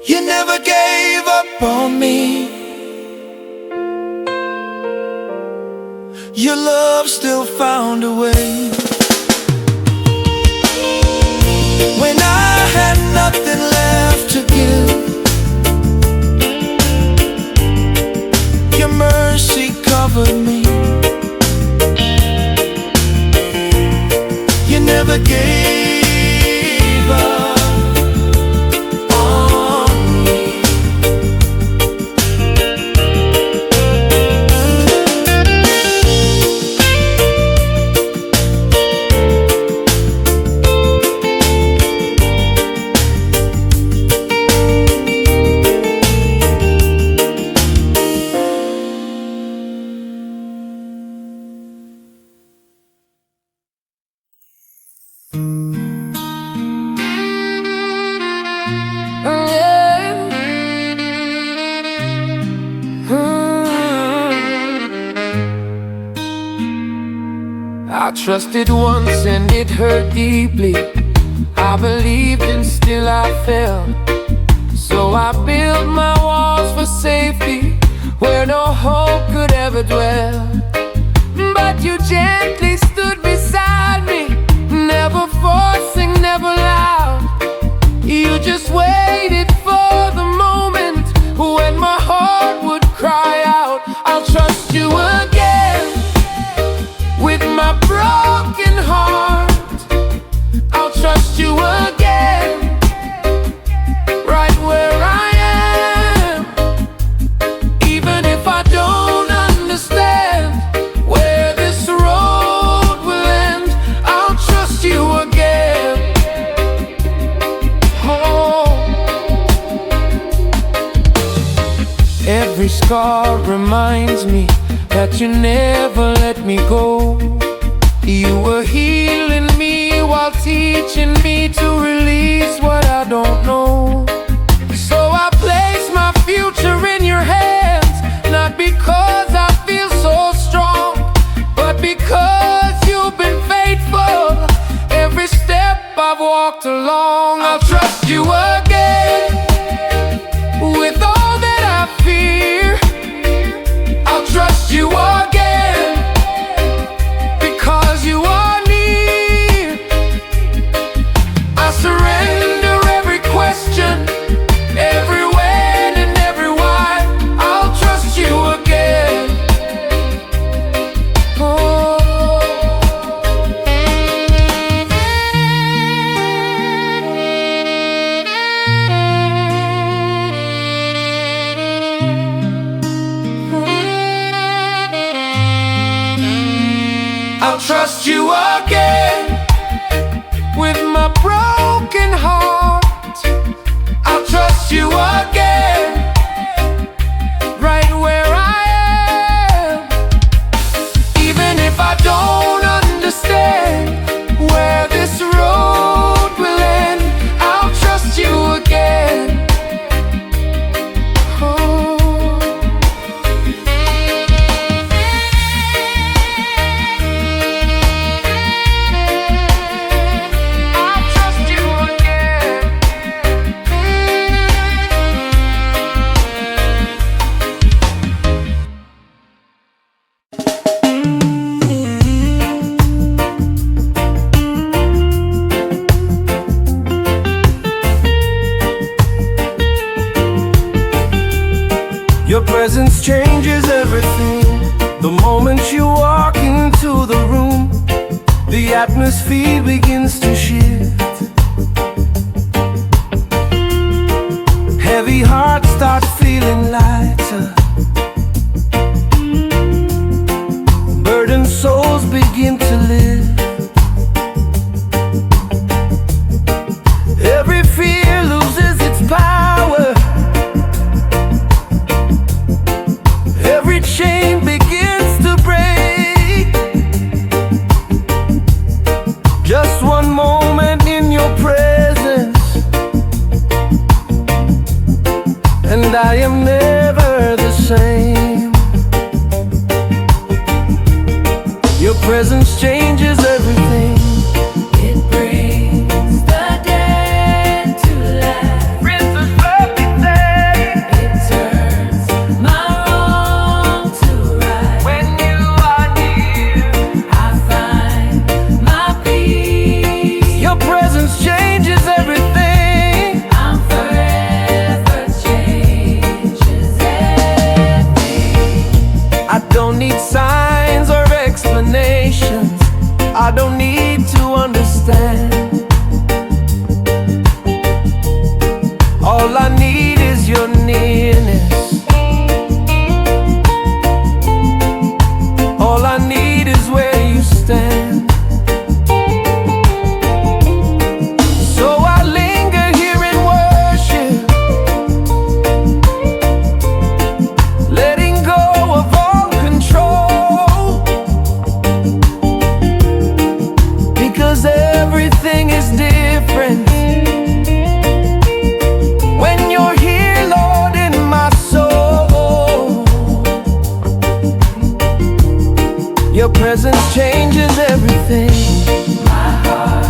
you never gave up on me. Your love still found a way. When I had nothing left to give, your mercy covered me. You never gave up on me. I trusted once and it hurt deeply. I believed and still I fell. So I built my walls for safety where no hope could ever dwell. But you gently stood beside me, never forcing, never loud. You just waited for the moment when my heart would cry out. I'll trust you again with my broken heart. I'll trust you again, right where I am. Even if I don't understand where this road will end, I'll trust you again. Oh. Every scar reminds me that you never let me go. You were healing me while teaching me to release what I don't know. So I place my future in your hands, not because I feel so strong, but because you've been faithful every step I've walked along. I'll trust you again with all that I fear. I'll trust you again because you are near. I surrender every question, every when and every why. I'll trust you again. Oh. I'll trust you again with my broken heart. I'll trust you again, right where I am. Even atmosphere begins to shift. Heavy hearts start feeling lighter. Burdened souls begin to live. Every fear loses its power. Every chain begins to break. Just one moment in your presence, and I am never the same. Your presence changes everything. It brings the dead to life. Raises everything. It turns my wrong to right. When you are near, I find my peace. your presence changes everything. I'm forever changes everything. I don't need signs or explanations. I don't need to understand. All I need is your nearness. All I need is where you stand. So I linger here in worship, letting go of all control, because everything is different when you're here, Lord, in my soul. Your presence changes everything. My heart